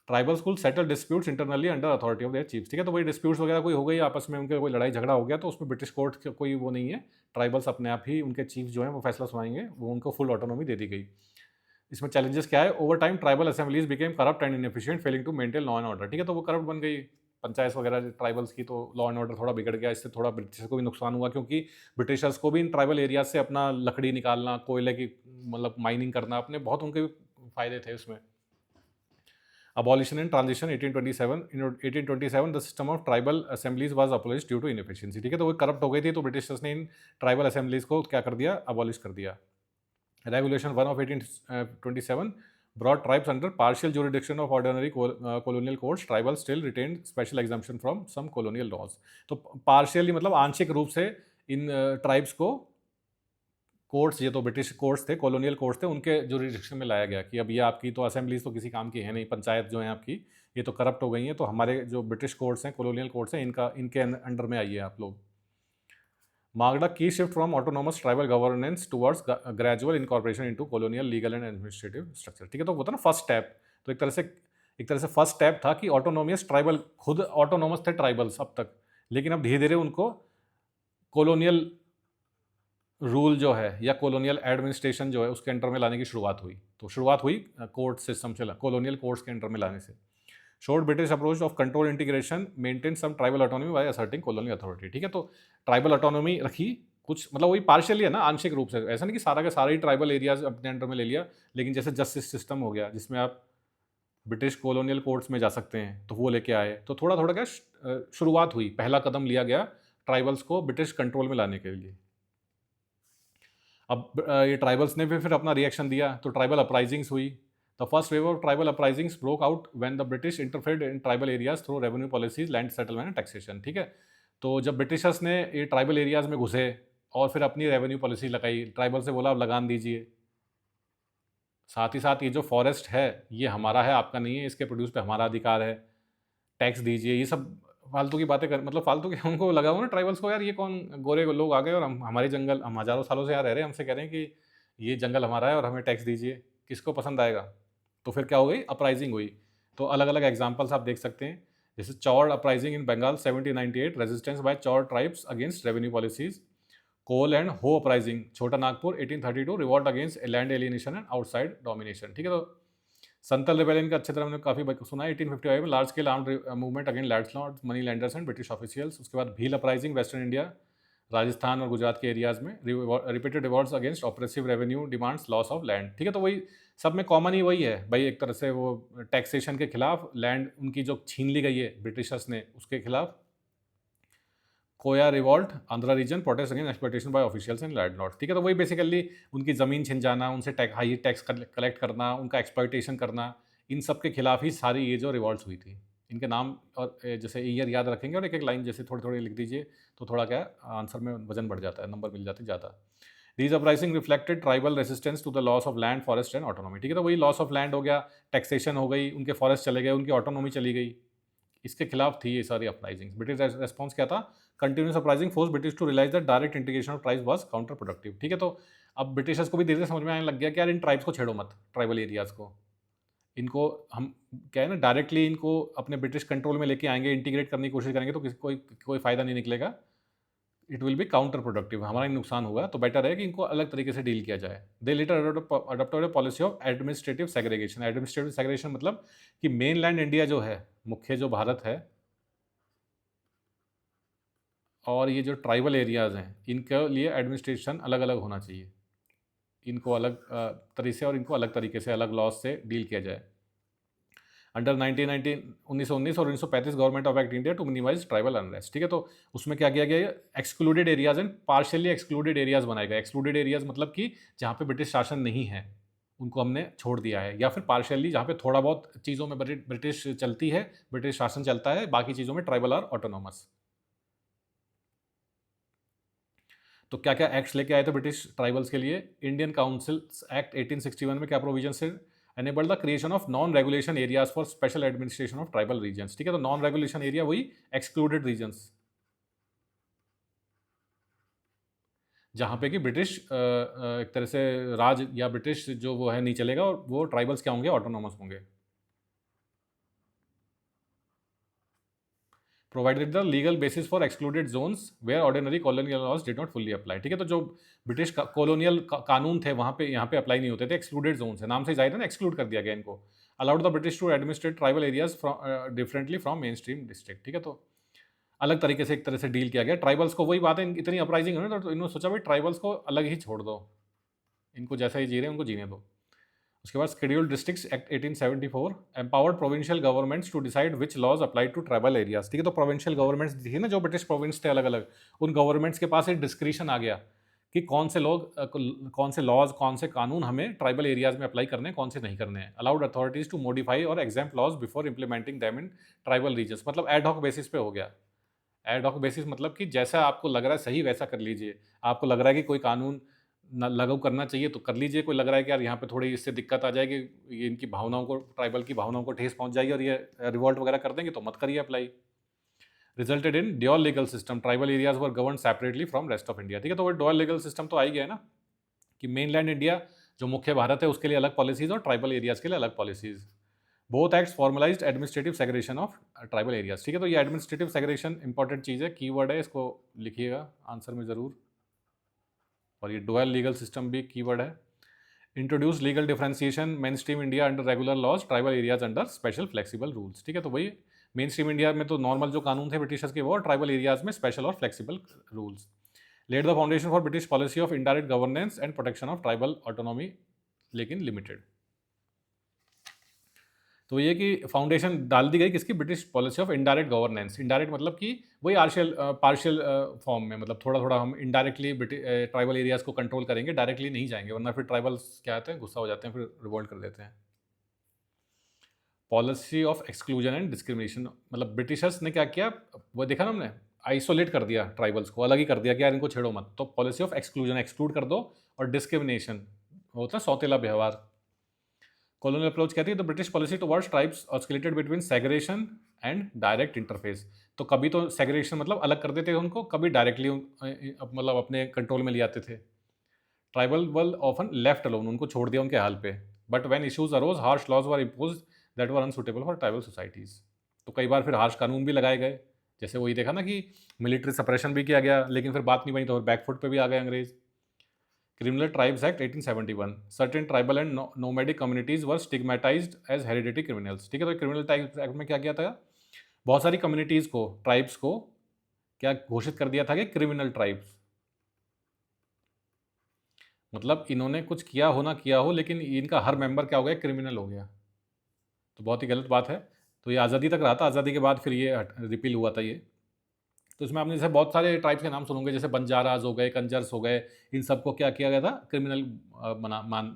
S1: Tribal school settle disputes internally under authority of their chiefs, ठीक है। तो वही डिस्प्यूट्स वगैरह कोई हो गई आपस में, उनके कोई लड़ाई झगड़ा हो गया, तो उसमें ब्रिटिश कोर्ट कोई वो नहीं है, ट्राइबल्स अपने आप ही उनके चीफ जो है वो फैसला सुनाएंगे, वो उनको फुल ऑटोनॉमी दे दी गई। इसमें चैलेंजेस क्या है, over time tribal assemblies became corrupt and inefficient failing to maintain law and order, ठीक है। तो वो करप्ट बन गई पंचायत वगैरह ट्राइबल्स की, तो लॉ एंड ऑर्डर थोड़ा बिगड़ गया, इससे थोड़ा ब्रिटिशर्स को भी नुकसान हुआ, क्योंकि ब्रिटिशर्स को भी इन ट्राइबल एरियाज से अपना लकड़ी निकालना, कोयले की मतलब माइनिंग करना, अपने बहुत उनके फायदे थे उसमें। Abolition and transition 1827, in 1827 the system of tribal assemblies was abolished due to inefficiency, ठीक है। तो वो करप्ट हो गई थी, तो ब्रिटिशर्स ने इन ट्राइबल असेंबलीज को क्या कर दिया, अबॉलिश कर दिया। Regulation 1 of 1827 brought tribes under partial jurisdiction of ordinary colonial courts, tribal still retained special exemption from some colonial laws, तो पार्शियली मतलब आंशिक रूप से इन ट्राइब्स को कोर्ट्स, ये तो ब्रिटिश कोर्ट्स थे, कॉलोनियल कोर्ट्स थे, उनके जुरिडिक्शन में लाया गया कि अब ये आपकी तो असेंबलीज तो किसी काम की है नहीं, पंचायत जो है आपकी ये तो करप्ट हो गई हैं, तो हमारे जो ब्रिटिश कोर्ट्स हैं, कॉलोनियल कोर्ट्स हैं, इनके अंडर में आइए आप लोग। मार्क्ड अ की shift from autonomous tribal governance towards gradual incorporation into colonial legal and administrative structure, ठीक है। तो वो था ना फर्स्ट स्टेप, तो एक तरह से फर्स्ट स्टेप था कि ऑटोनोमियस ट्राइबल, खुद ऑटोनोमस थे ट्राइबल्स अब तक, लेकिन अब धीरे धीरे उनको कॉलोनियल रूल जो है या कॉलोनियल एडमिनिस्ट्रेशन जो है उसके अंडर में लाने की शुरुआत हुई। तो शुरुआत हुई कोर्ट सिस्टम से, कॉलोनियल कोर्ट्स के अंडर में लाने से। Short British approach of control integration maintain some tribal autonomy by asserting colonial authority, ठीक है। तो ट्राइबल ऑटोनॉमी रखी कुछ, मतलब वही पार्शियली है ना, आंशिक रूप से, ऐसा नहीं कि सारा का सारा ही ट्राइबल एरियाज अपने अंडर में ले लिया, लेकिन जैसे जस्टिस सिस्टम हो गया जिसमें आप ब्रिटिश कॉलोनियल कोर्ट्स में जा सकते हैं, तो वो लेके आए, तो थोड़ा थोड़ा क्या शुरुआत हुई, पहला कदम लिया गया ट्राइबल्स को ब्रिटिश कंट्रोल में लाने के लिए। अब ये ट्राइबल्स ने भी फिर अपना रिएक्शन दिया, तो ट्राइबल अपराइजिंग्स हुई। The first wave of tribal uprisings broke out when the British interfered in tribal areas through revenue policies, land settlement and taxation, ठीक है। तो जब ब्रिटिशर्स ने ये ट्राइबल एरियाज में घुसे और फिर अपनी रेवेन्यू पॉलिसी लगाई, ट्राइबल से बोला अब लगान दीजिए, साथ ही साथ ये जो फॉरेस्ट है ये हमारा है, आपका नहीं है, इसके प्रोड्यूस पे हमारा अधिकार है, टैक्स दीजिए, ये सब फालतू की बातें कर, मतलब फालतू की उनको लगा हुआ ना ट्राइबल्स को, यार ये कौन गोरे लोग आ गए और हम हमारे जंगल, हम हज़ारों सालों से यहाँ रह रहे हैं, हमसे कह रहे हैं कि ये जंगल हमारा है और हमें टैक्स दीजिए, किसको पसंद आएगा। तो फिर क्या हो गई, अपराइजिंग हुई। तो अलग अलग एग्जाम्पल्स आप देख सकते हैं, जैसे Chuar uprising in Bengal 1798, resistance by Chuar tribes against revenue policies. Kol and Ho uprising Chota Nagpur 1832, revolt against land alienation and outside domination, ठीक है। तो संतल रिबेलियन का अच्छी तरह हमने काफ़ी सुना है, 1855 में large scale armed movement against landlords, money landers and British officials. उसके बाद Bhil uprising western India, Rajasthan और गुजरात के एरियाज में, repeated revolts against oppressive revenue demands, loss of land, ठीक है। तो वही सब में कॉमन ही वही है भाई, एक तरह से वो टैक्सेशन के खिलाफ, लैंड उनकी जो छीन ली गई है ब्रिटिशर्स ने उसके खिलाफ। Koya revolt Andhra region, protest against exploitation by officials and landlords, ठीक है। तो वही बेसिकली उनकी ज़मीन छिन जाना, उनसे हाई टैक्स कलेक्ट करना, उनका एक्सप्लॉइटेशन करना, इन सब के खिलाफ ही सारी ये जो रिवॉल्ट्स हुई थी। इनके नाम और जैसे ईयर याद रखेंगे और एक एक लाइन जैसे थोड़ी थोड़ी लिख दीजिए, तो थोड़ा क्या आंसर में वजन बढ़ जाता है, नंबर मिल जाते ज़्यादा। These uprising reflected tribal resistance to the loss of land, forest and autonomy, ठीक है। तो वही लॉस ऑफ लैंड हो गया, टैक्सेशन हो गई, उनके फॉरेस्ट चले गए, उनकी ऑटोनॉमी चली गई, इसके खिलाफ थी ये सारी अपराइजिंग। ब्रिटिश रेस्पॉन्स क्या था? Continuous uprising force British to realise that direct integration of tribes was counter productive. ठीक है, तो अब ब्रिटिशर्स को भी धीरे धीरे समझ में आने लग गया कि यार इन ट्राइब्स को छेड़ो मत, ट्राइबल एरियाज को। इनको हम क्या है ना, डायरेक्टली इनको अपने ब्रिटिश कंट्रोल में लेके आएंगे, इंटीग्रेट करने की कोशिश करेंगे तो किसी कोई कोई फायदा नहीं निकलेगा। It will be counter productive, हमारा ही नुकसान होगा। तो बेटर है कि इनको अलग तरीके से डील किया जाए। दे letter adopted a policy of administrative segregation. Administrative segregation मतलब कि मेन लैंड इंडिया जो है, मुख्य जो भारत है, और ये जो ट्राइबल एरियाज हैं, इनके लिए एडमिनिस्ट्रेशन अलग अलग होना चाहिए। इनको अलग तरीके से और इनको अलग तरीके से, अलग लॉज से डील किया जाए। अंडर 1919 और 1935 government of act India to minimise tribal unrest. ठीक है, तो उसमें क्या किया गया? Excluded areas and partially excluded areas बनाए गए। एक्सक्लूडेड एरियाज मतलब कि जहाँ पे ब्रिटिश शासन नहीं है, उनको हमने छोड़ दिया है, या फिर पार्शियली जहाँ पे थोड़ा बहुत चीज़ों में ब्रिटिश चलती है, ब्रिटिश शासन चलता है, बाकी चीज़ों में ट्राइबल आर ऑटोनोमस। तो क्या क्या एक्ट्स लेके आए थे ब्रिटिश ट्राइबल्स के लिए? इंडियन काउंसिल एक्ट 1861 में क्या प्रोविजन से? Enable the creation of non regulation areas for special administration of tribal regions. ठीक है, तो नॉन रेगुलेशन एरिया वही एक्सक्लूडेड रीजन्स, जहाँ पे कि ब्रिटिश एक तरह से राज या ब्रिटिश जो वो है नहीं चलेगा, और वो ट्राइबल्स क्या होंगे? ऑटोनोमस होंगे। Provided the legal basis for excluded zones where ordinary colonial laws did not fully apply. ठीक है, तो जो ब्रिटिश कॉलोनियल कानून थे वहाँ पे, यहाँ पे अप्लाई नहीं होते थे। एक्सक्लूडेड जोन्स है, नाम से जाहिर है ना, एक्सक्लूड कर दिया गया इनको। Allowed the British to administrate tribal areas differently from main stream district. ठीक है, तो अलग तरीके से एक तरह से डील किया गया ट्राइबल्स को। वही बात है, इतनी अपराइजिंग है ना, तो इन्होंने सोचा भाई ट्राइबल्स को अलग ही छोड़ दो, इनको जैसा ही जी रहे हैं उनको जीने दो। उसके बाद scheduled districts act 1874 empowered provincial governments to decide which laws apply to tribal areas. ठीक है, तो प्रोविंशियल गवर्नमेंट्स थी ना, जो ब्रिटिश प्रोविंस थे अलग अलग, उन गवर्नमेंट्स के पास एक डिस्क्रिशन आ गया कि कौन से लोग कौन से लॉज, कौन से कानून हमें ट्राइबल एरियाज में अप्लाई करने हैं, कौन से नहीं करने हैं। अलाउड अथॉरिटीज टू मॉडिफाई और exempt laws before implementing them in tribal regions. मतलब एड हॉक बेसिस पे हो गया। एड हॉक बेसिस मतलब कि जैसा आपको लग रहा है सही वैसा कर लीजिए। आपको लग रहा है कि कोई कानून लागू करना चाहिए तो कर लीजिए, कोई लग रहा है कि यार यहाँ पे थोड़ी इससे दिक्कत आ जाएगी, ये इनकी भावनाओं को, ट्राइबल की भावनाओं को ठेस पहुंच जाएगी और ये रिवॉल्ट वगैरह कर देंगे, तो मत करिए apply. Resulted in dual legal system, tribal areas were govern separately from rest of India. ठीक है, तो वो ड्यूअल लीगल सिस्टम तो आ ही गया है ना, कि मेनलैंड इंडिया जो मुख्य भारत है उसके लिए अलग पॉलिसीज और ट्राइबल एरियाज के लिए अलग policies. Both acts formalised administrative segregation of tribal areas. ठीक है, तो ये एडमिनिस्ट्रेटिव सेग्रेगेशन इंपॉर्टेंट चीज़ है, कीवर्ड है, इसको लिखिएगा आंसर में ज़रूर। और ये डुअल लीगल सिस्टम भी कीवर्ड है। Introduce legal differentiation main stream India under regular laws, tribal areas under special flexible rules. ठीक है, तो वही मेन स्ट्रीम इंडिया में तो नॉर्मल जो कानून थे ब्रिटिशर्स के वो, और ट्राइबल एरियाज में स्पेशल और flexible rules. Laid the foundation for British policy of indirect governance and protection of tribal autonomy, लेकिन लिमिटेड। तो ये कि फाउंडेशन डाल दी गई किसकी? British policy of indirect governance. Indirect मतलब कि वही पार्शियल फॉर्म में, मतलब थोड़ा थोड़ा हम इनडायरेक्टली ट्राइबल एरियाज को कंट्रोल करेंगे, डायरेक्टली नहीं जाएंगे, वरना फिर ट्राइबल्स क्या आते हैं, गुस्सा हो जाते हैं, फिर रिवोल्ट कर देते हैं। Policy of exclusion and discrimination, मतलब ब्रिटिशर्स ने क्या किया, वो देखा ना हमने, आइसोलेट कर दिया ट्राइबल्स को, अलग ही कर दिया कि यार इनको छेड़ो मत। तो पॉलिसी ऑफ एक्सक्लूजन, एक्सक्लूड कर दो, और डिस्क्रिमिनेशन होता है सौतेला व्यवहार। कॉलोनियल अप्रोच कहती है the British policy towards tribes oscillated between segregation and direct interface. तो कभी तो सेग्रेगेशन मतलब अलग कर देते थे उनको, कभी डायरेक्टली मतलब अपने कंट्रोल में ले आते थे। Tribal were often left alone, उनको छोड़ दिया उनके हाल पे। But when issues arose harsh laws were imposed that were unsuitable for tribal societies. तो कई बार फिर हार्श कानून भी लगाए गए, जैसे वही देखा ना कि मिलिट्री सप्रेशन भी किया गया, लेकिन फिर बात नहीं बनी तो बैकफुट पे भी आ गए अंग्रेज। Criminal Tribes Act 1871, certain tribal and nomadic communities were stigmatized as hereditary criminals। ठीक है, तो क्रिमिनल ट्राइब्स एक्ट में क्या किया था? बहुत सारी कम्युनिटीज को, ट्राइब्स को क्या घोषित कर दिया था कि क्रिमिनल ट्राइब्स, मतलब इन्होंने कुछ किया हो ना किया हो, लेकिन इनका हर मेंबर क्या हो गया? क्रिमिनल हो गया। तो बहुत ही गलत बात है। तो ये आज़ादी तक रहा था, आज़ादी के बाद फिर ये रिपील हुआ था ये। तो इसमें आपने जैसे बहुत सारे ट्राइब्स के नाम सुनोगे, जैसे बंजाराज हो गए, कंजर्स हो गए, इन सबको क्या किया गया था? क्रिमिनल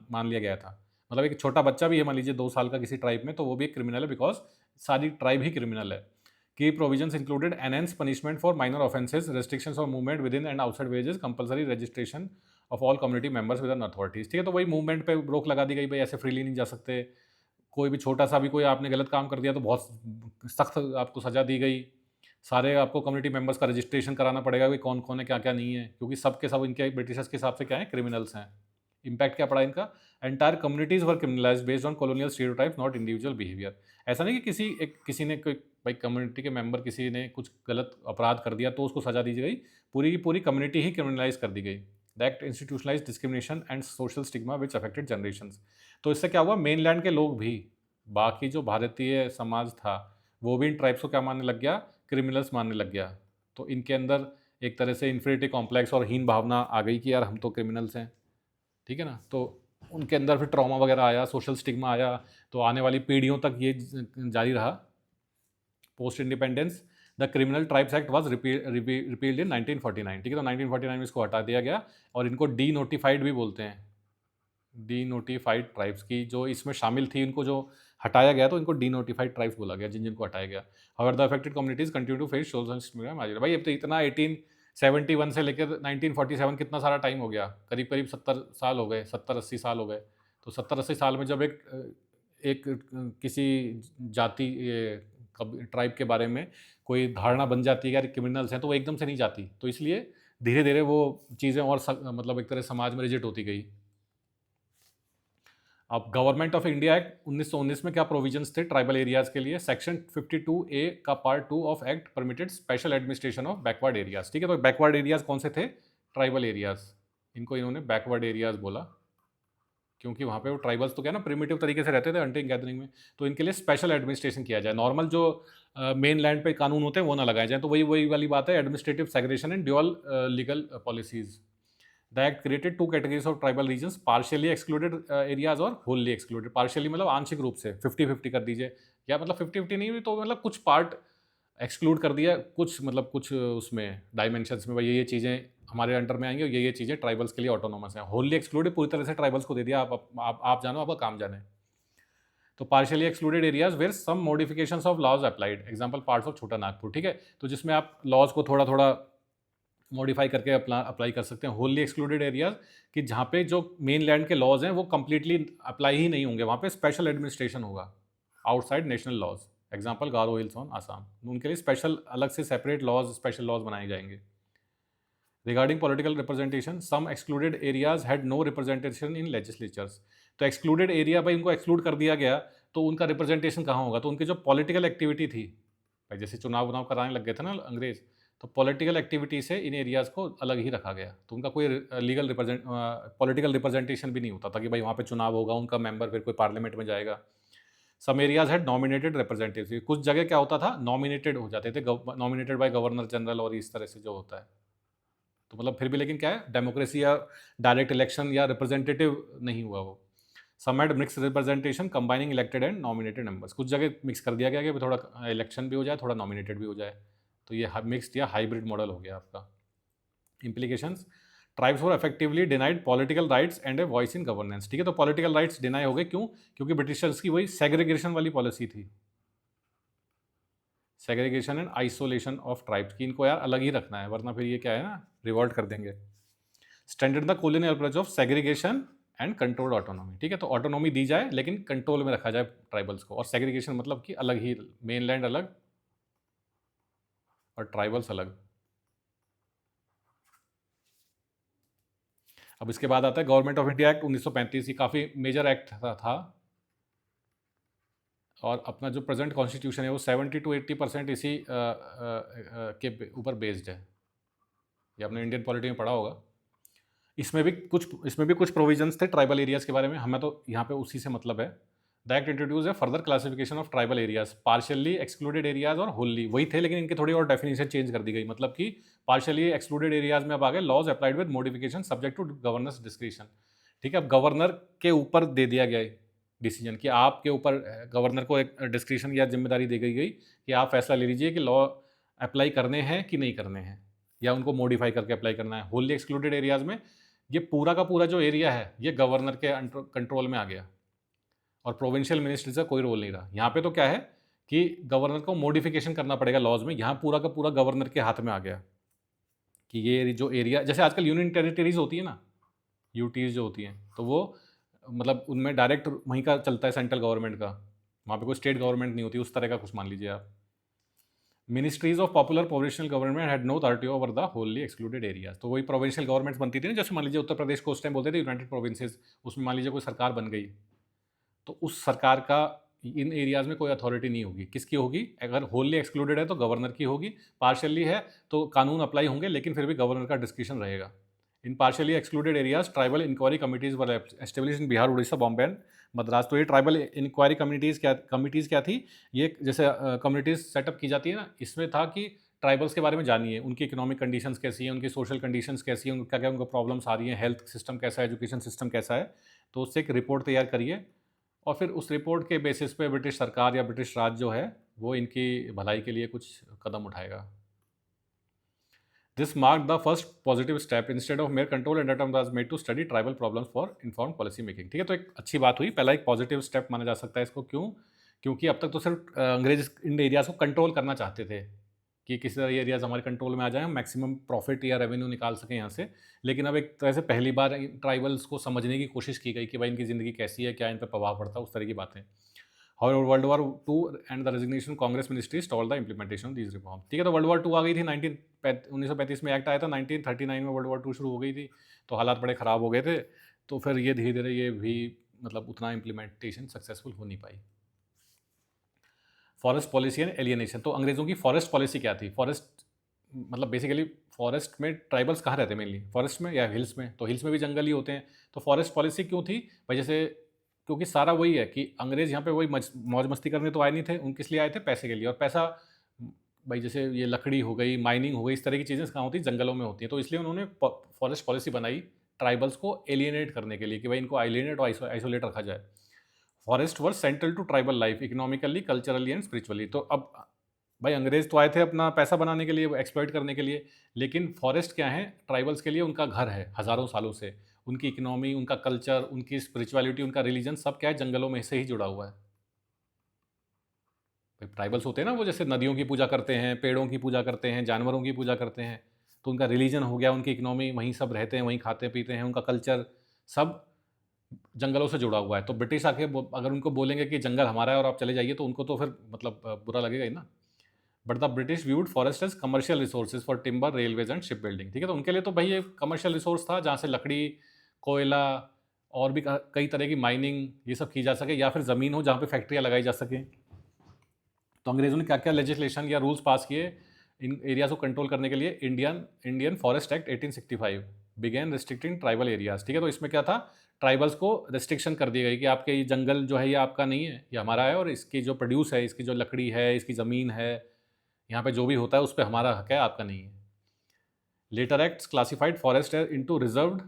S1: मान लिया गया था। मतलब एक छोटा बच्चा भी है, मान लीजिए 2 साल का किसी ट्राइब में, तो वो भी एक क्रिमिनल है, बिकॉज सारी ट्राइब ही क्रिमिनल है। की provisions included enhance punishment for minor offences, restrictions of movement within and outside villages, compulsory registration of all community members with an authorities. ठीक है, तो वही मूवमेंट पे रोक लगा दी गई, भाई ऐसे फ्रीली नहीं जा सकते, कोई भी छोटा सा भी कोई आपने गलत काम कर दिया तो बहुत सख्त आपको सज़ा दी गई। सारे आपको कम्युनिटी मेंबर्स का रजिस्ट्रेशन कराना पड़ेगा कि कौन कौन है, क्या क्या नहीं है, क्योंकि सब के सब इनके ब्रिटिशर्स के हिसाब से क्या है, क्रिमिनल्स हैं। इम्पैक्ट क्या पड़ा इनका? Entire communities were criminalised based on colonial stereotypes, not individual behaviour. ऐसा नहीं कि किसी ने कोई भाई कम्युनिटी के मेंबर किसी ने कुछ गलत अपराध कर दिया तो उसको सजा दी गई, पूरी की पूरी कम्युनिटी ही क्रिमिनलाइज कर दी गई। The act institutionalise discrimination and social stigma which affected generations. तो इससे क्या हुआ, मेनलैंड के लोग भी, बाकी जो भारतीय समाज था वो भी इन ट्राइब्स को क्या मानने लग गया, क्रिमिनल्स मानने लग गया। तो इनके अंदर एक तरह से इन्फीरियरिटी कॉम्प्लेक्स और हीन भावना आ गई कि यार हम तो क्रिमिनल्स हैं, ठीक है ना। तो उनके अंदर फिर ट्रॉमा वगैरह आया, सोशल स्टिग्मा आया, तो आने वाली पीढ़ियों तक ये जारी रहा। Post independence the criminal tribes act was repealed in 1949, ठीक है। तो 1949 में इसको हटा दिया गया और इनको डी नोटिफाइड भी बोलते हैं। डी नोटिफाइड ट्राइब्स की जो इसमें शामिल थी, इनको जो हटाया गया तो इनको डी नोटिफाइड ट्राइब्स बोला गया, जिन जिनको हटाया गया। However the affected communities continue to face social stigma. भाई अब तो इतना 1871 से लेकर 1947 कितना सारा टाइम हो गया, करीब करीब 70 साल हो गए, 70-80 साल हो गए। तो 70-80 साल में जब एक किसी जाति ट्राइब के बारे में कोई धारणा बन जाती है यार क्रिमिनल्स हैं, तो वो एकदम से नहीं जाती। तो इसलिए धीरे धीरे वो चीज़ें और मतलब एक तरह समाज में रिजिट होती गई। अब गवर्नमेंट ऑफ इंडिया एक्ट 1919 में क्या प्रोविजंस थे ट्राइबल एरियाज के लिए? सेक्शन 52A का part 2 of act permitted special administration of backward areas, ठीक है। तो बैकवर्ड एरियाज कौन से थे? Tribal areas. इनको इन्होंने बैकवर्ड एरियाज बोला क्योंकि वहाँ पे वो ट्राइबल्स तो क्या ना प्रिमिटिव तरीके से रहते थे हंटिंग गैदरिंग में, तो इनके लिए स्पेशल एडमिनिस्ट्रेशन किया जाए। नॉर्मल जो मेन लैंड पे कानून होते हैं वो ना लगाए जाए। तो वही वही वाली बात है, administrative segregation and dual legal policies. The act created 2 categories of tribal regions, partially excluded areas और होली एक्सक्लूडेड। पार्शियली मतलब आंशिक रूप से, 50-50 कर दीजिए, या मतलब 50-50 नहीं भी तो मतलब कुछ पार्ट एक्सक्लूड कर दिया, कुछ मतलब कुछ उसमें डायमेंशंस में भाई ये चीज़ें हमारे अंडर में आएंगी और ये चीज़ें ट्राइबल्स के लिए ऑटोनोमस हैं। होली एक्सक्लूडेड पूरी तरह से ट्राइबल्स को दे दिया, आप जानो, आपका काम जाने। तो partially excluded areas where some modifications of laws applied, example parts of Chota Nagpur, ठीक है। तो जिसमें आप लॉज को थोड़ा थोड़ा मॉडिफाई करके अप्लाई कर सकते हैं। होली एक्सक्लूडेड एरियाज कि जहाँ पे जो मेन लैंड के लॉज हैं वो कंप्लीटली अप्लाई ही नहीं होंगे, वहाँ पे स्पेशल एडमिनिस्ट्रेशन होगा outside national laws, example Garo hills on Assam. उनके लिए स्पेशल अलग से सेपरेट लॉज, स्पेशल लॉज बनाए जाएंगे। Regarding political representation, some excluded areas had no representation in legislatures. तो एक्सक्लूडेड एरिया भाई उनको एक्सक्लूड कर दिया गया तो उनका रिप्रेजेंटेशन कहाँ होगा? तो उनकी जो पॉलिटिकल एक्टिविटी थी भाई, जैसे चुनाव कराने लग गए थे ना अंग्रेज, तो पॉलिटिकल एक्टिविटी से इन एरियाज़ को अलग ही रखा गया। तो उनका कोई लीगल पॉलिटिकल रिप्रेजेंटेशन भी नहीं होता था कि भाई वहाँ पे चुनाव होगा, उनका मेंबर फिर कोई पार्लियामेंट में जाएगा। Some areas had nominated representative, कुछ जगह क्या होता था, नॉमिनेटेड हो जाते थे, नॉमिनेटेड बाय गवर्नर जनरल और इस तरह से जो होता है। तो मतलब फिर भी लेकिन क्या है, डेमोक्रेसी या डायरेक्ट इलेक्शन या रिप्रेजेंटेटिव नहीं हुआ वो। Some had mixed representation combining elected and nominated members, कुछ जगह मिक्स कर दिया गया कि थोड़ा इलेक्शन भी हो जाए, थोड़ा नॉमिनेटेड भी हो जाए। तो ये मिक्स्ड या हाइब्रिड मॉडल हो गया आपका। Implications, tribes were effectively denied political rights and a voice in governance, ठीक है। तो पॉलिटिकल राइट्स डिनाई हो गए, क्यों? क्योंकि ब्रिटिशर्स की वही सेग्रीगेशन वाली पॉलिसी थी, segregation and isolation of tribes की, इनको यार अलग ही रखना है वरना फिर ये क्या है ना, रिवॉल्ट कर देंगे। Standard the colonial approach of segregation and controlled autonomy, ठीक है। तो ऑटोनॉमी दी जाए लेकिन कंट्रोल में रखा जाए ट्राइबल्स को, और सेग्रीगेशन मतलब कि अलग ही, मेनलैंड अलग और ट्राइबल्स अलग। अब इसके बाद आता है गवर्नमेंट ऑफ इंडिया एक्ट 1935, ये काफ़ी मेजर एक्ट था और अपना जो प्रेजेंट कॉन्स्टिट्यूशन है वो 70-80% इसी के ऊपर बेस्ड है। ये आपने इंडियन पॉलिटी में पढ़ा होगा। इसमें भी कुछ प्रोविजंस थे ट्राइबल एरियाज़ के बारे में, हमें तो यहाँ पे उसी से मतलब है। द एक्ट इंट्रोड्यूस है further classification of tribal areas, partially excluded areas और होली वही थे, लेकिन इनके थोड़ी और डेफिनेशन चेंज कर दी गई। मतलब कि पार्शियली एक्सक्लूडेड एरियाज में अब आ गए laws applied with modification subject to governor's description, ठीक है। अब गवर्नर के ऊपर दे दिया गया डिसीजन कि आपके ऊपर, गवर्नर को एक डिस्क्रिप्शन या जिम्मेदारी दी गई कि आप फैसला ले लीजिए कि लॉ अप्लाई करने हैं कि नहीं करने हैं, या उनको मॉडिफाई करके अप्लाई करना है। होली एक्सक्लूडेड एरियाज में ये पूरा का पूरा जो एरिया है ये गवर्नर के कंट्रोल में आ गया और प्रोविंशियल मिनिस्ट्री का कोई रोल नहीं रहा। यहाँ पे तो क्या है कि गवर्नर को मॉडिफिकेशन करना पड़ेगा लॉज में, यहाँ पूरा का पूरा गवर्नर के हाथ में आ गया कि ये जो एरिया, जैसे आजकल यूनियन टेरिटरीज होती है ना, यूटीज जो होती हैं, तो वो मतलब उनमें डायरेक्ट वहीं का चलता है सेंट्रल गवर्नमेंट का, वहाँ पे कोई स्टेट गवर्नमेंट नहीं होती, उस तरह का कुछ मान लीजिए आप। Ministries of popular provincial government had no authority over the wholly excluded areas. तो वही प्रोविंशियल गवर्नमेंट्स बनती थी ना, जैसे मान लीजिए उत्तर प्रदेश को उस टाइम बोलते थे यूनाइटेड प्रोविंसेस, उसमें मान लीजिए कोई सरकार बन गई, तो उस सरकार का इन एरियाज में कोई अथॉरिटी नहीं होगी। किसकी होगी? अगर होली एक्सक्लूडेड है तो गवर्नर की होगी, पार्शियली है तो कानून अप्लाई होंगे, लेकिन फिर भी गवर्नर का डिस्क्रिप्शन रहेगा। In partially excluded areas tribal inquiry committees were establish in Bihar, Orissa, Bombay and Madras. तो ये ट्राइबल इंक्वायरी कमिटीज़ क्या थी? ये जैसे कम्युनिटीज़ सेटअप की जाती है ना, इसमें था कि ट्राइबल्स के बारे में जानिए, उनकी इकोनॉमिक कंडीशंस कैसी हैं, उनकी सोशल कंडीशंस कैसी हैं, उनको क्या क्या उनको प्रॉब्लम्स आ रही हैं, हेल्थ सिस्टम कैसा है, एजुकेशन सिस्टम कैसा है, तो उससे एक रिपोर्ट तैयार करिए और फिर उस रिपोर्ट के बेसिस पे ब्रिटिश सरकार या ब्रिटिश राज जो है वो इनकी भलाई के लिए कुछ कदम उठाएगा। This mark the first positive step instead of mere control and attempt was made to study tribal problems for inform policy making. ठीक है, तो एक अच्छी बात हुई, पहला एक पॉजिटिव स्टेप माना जा सकता है इसको। क्यों? क्योंकि अब तक तो सिर्फ अंग्रेज इन एरियाज को कंट्रोल करना चाहते थे कि किसी तरह ये एरियाज हमारे कंट्रोल में आ जाएं, मैक्सिमम प्रॉफिट या रेवेन्यू निकाल सकें यहाँ से। लेकिन अब एक तरह से पहली बार ट्राइबल्स को समझने की कोशिश की गई कि भाई इनकी ज़िंदगी कैसी है, क्या इन पर प्रभाव पड़ता है, उस तरह की बातें। However, World War II and the resignation of Congress ministry stalled the implementation of these reforms। ठीक है, तो वर्ल्ड वॉर टू आ गई थी 1935 में एक्ट आया था, 1939 में वर्ल्ड वॉर टू शुरू हो गई थी, तो हालात बड़े ख़राब हो गए थे, तो फिर ये धीरे धीरे ये भी मतलब उतना इम्प्लीमेंटेशन सक्सेसफुल हो नहीं पाई। Forest policy and alienation. तो अंग्रेज़ों की फॉरेस्ट पॉलिसी क्या थी? फॉरेस्ट मतलब बेसिकली फॉरेस्ट में ट्राइबल्स कहाँ रहते हैं मेनली? फॉरेस्ट में या हिल्स में? तो हिल्स में भी जंगल ही होते हैं। तो फॉरेस्ट पॉलिसी क्यों थी भाई? जैसे क्योंकि सारा वही है कि अंग्रेज़ यहाँ पे वही मौज मस्ती करने तो आए नहीं थे, उन किस लिए आए थे? पैसे के लिए। और पैसा भाई जैसे ये लकड़ी हो गई, माइनिंग हो गई, इस तरह की चीज़ें कहाँ होती हैं? जंगलों में होती हैं। तो इसलिए उन्होंने फॉरेस्ट पॉलिसी बनाई ट्राइबल्स को एलियनेट करने के लिए कि भाई इनको आइलियनेट और आइसोलेट रखा जाए। Forest were central to tribal life economically, culturally and spiritually. तो अब भाई अंग्रेज तो आए थे अपना पैसा बनाने के लिए, एक्सप्लॉइट करने के लिए, लेकिन फॉरेस्ट क्या है? ट्राइबल्स के लिए उनका घर है हज़ारों सालों से। उनकी इकोनॉमी, उनका कल्चर, उनकी स्पिरिचुअलिटी, उनका रिलीजन सब क्या है? जंगलों में से ही जुड़ा हुआ है। भाई ट्राइबल्स होते हैं ना, वो जैसे नदियों की पूजा करते हैं, पेड़ों की पूजा करते हैं, जानवरों की पूजा करते हैं, तो उनका रिलीजन हो गया, उनकी इकोनॉमी, वहीं सब रहते हैं, वहीं खाते पीते हैं, उनका कल्चर सब जंगलों से जुड़ा हुआ है। तो ब्रिटिश आके अगर उनको बोलेंगे कि जंगल हमारा है और आप चले जाइए, तो उनको तो फिर मतलब बुरा लगेगा ही ना। But the British viewed forest as commercial resources for timber, railways and ship building. ठीक है, तो उनके लिए तो भाई ये कमर्शियल रिसोर्स था, जहाँ से लकड़ी, कोयला और भी कई तरह की माइनिंग ये सब की जा सके, या फिर ज़मीन हो जहाँ पे फैक्ट्रियाँ लगाई जा सकें। तो अंग्रेज़ों ने क्या क्या लेजिस्लेशन या रूल्स पास किए इन एरियाज को कंट्रोल करने के लिए? Indian forest act 1865 began restricting tribal areas. ठीक है, तो इसमें क्या था? ट्राइबल्स को रिस्ट्रिक्शन कर दी गई कि आपके ये जंगल जो है ये आपका नहीं है, ये हमारा है, और इसकी जो प्रोड्यूस है, इसकी जो लकड़ी है, इसकी ज़मीन है, यहाँ पे जो भी होता है उस पर हमारा हक है, आपका नहीं है। Later acts classified forest into reserved,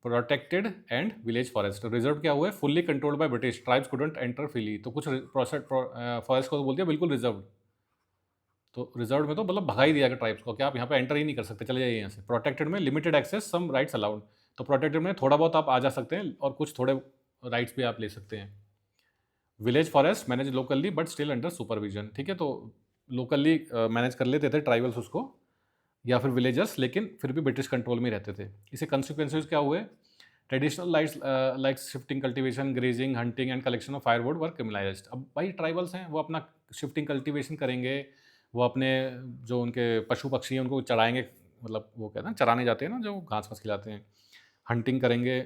S1: protected and village forest. Reserve क्या हुआ है? Fully controlled by British, tribes couldn't enter freely. तो कुछ फॉरेस्ट को तो बोलती है बिल्कुल रिजर्व्ड, तो रिजर्व में तो मतलब भगा ही दिया गया ट्राइब्स को कि आप यहाँ पे एंटर ही नहीं कर सकते, चले जाइए यहाँ से। प्रोटेक्टेड में लिमिटेड एक्सेस, सम राइट्स अलाउड। तो प्रोटेक्टेड में थोड़ा बहुत आप आ जा सकते हैं और कुछ थोड़े राइट्स भी आप ले सकते हैं। Village forest manage locally but still under supervision. ठीक है, तो लोकली मैनेज कर लेते थे ट्राइबल्स उसको, या फिर विलेजर्स, लेकिन फिर भी ब्रिटिश कंट्रोल में रहते थे। इससे कंसिक्वेंसेज क्या हुए? Traditional like shifting, cultivation, grazing, hunting and collection of firewood were criminalised. अब भाई ट्राइबल्स हैं, वो अपना शिफ्टिंग कल्टीवेशन करेंगे, वो अपने जो उनके पशु पक्षी हैं उनको चराएंगे, मतलब वो कहते हैं चराने जाते हैं ना, जो घास फूस खिलाते हैं। हंटिंग करेंगे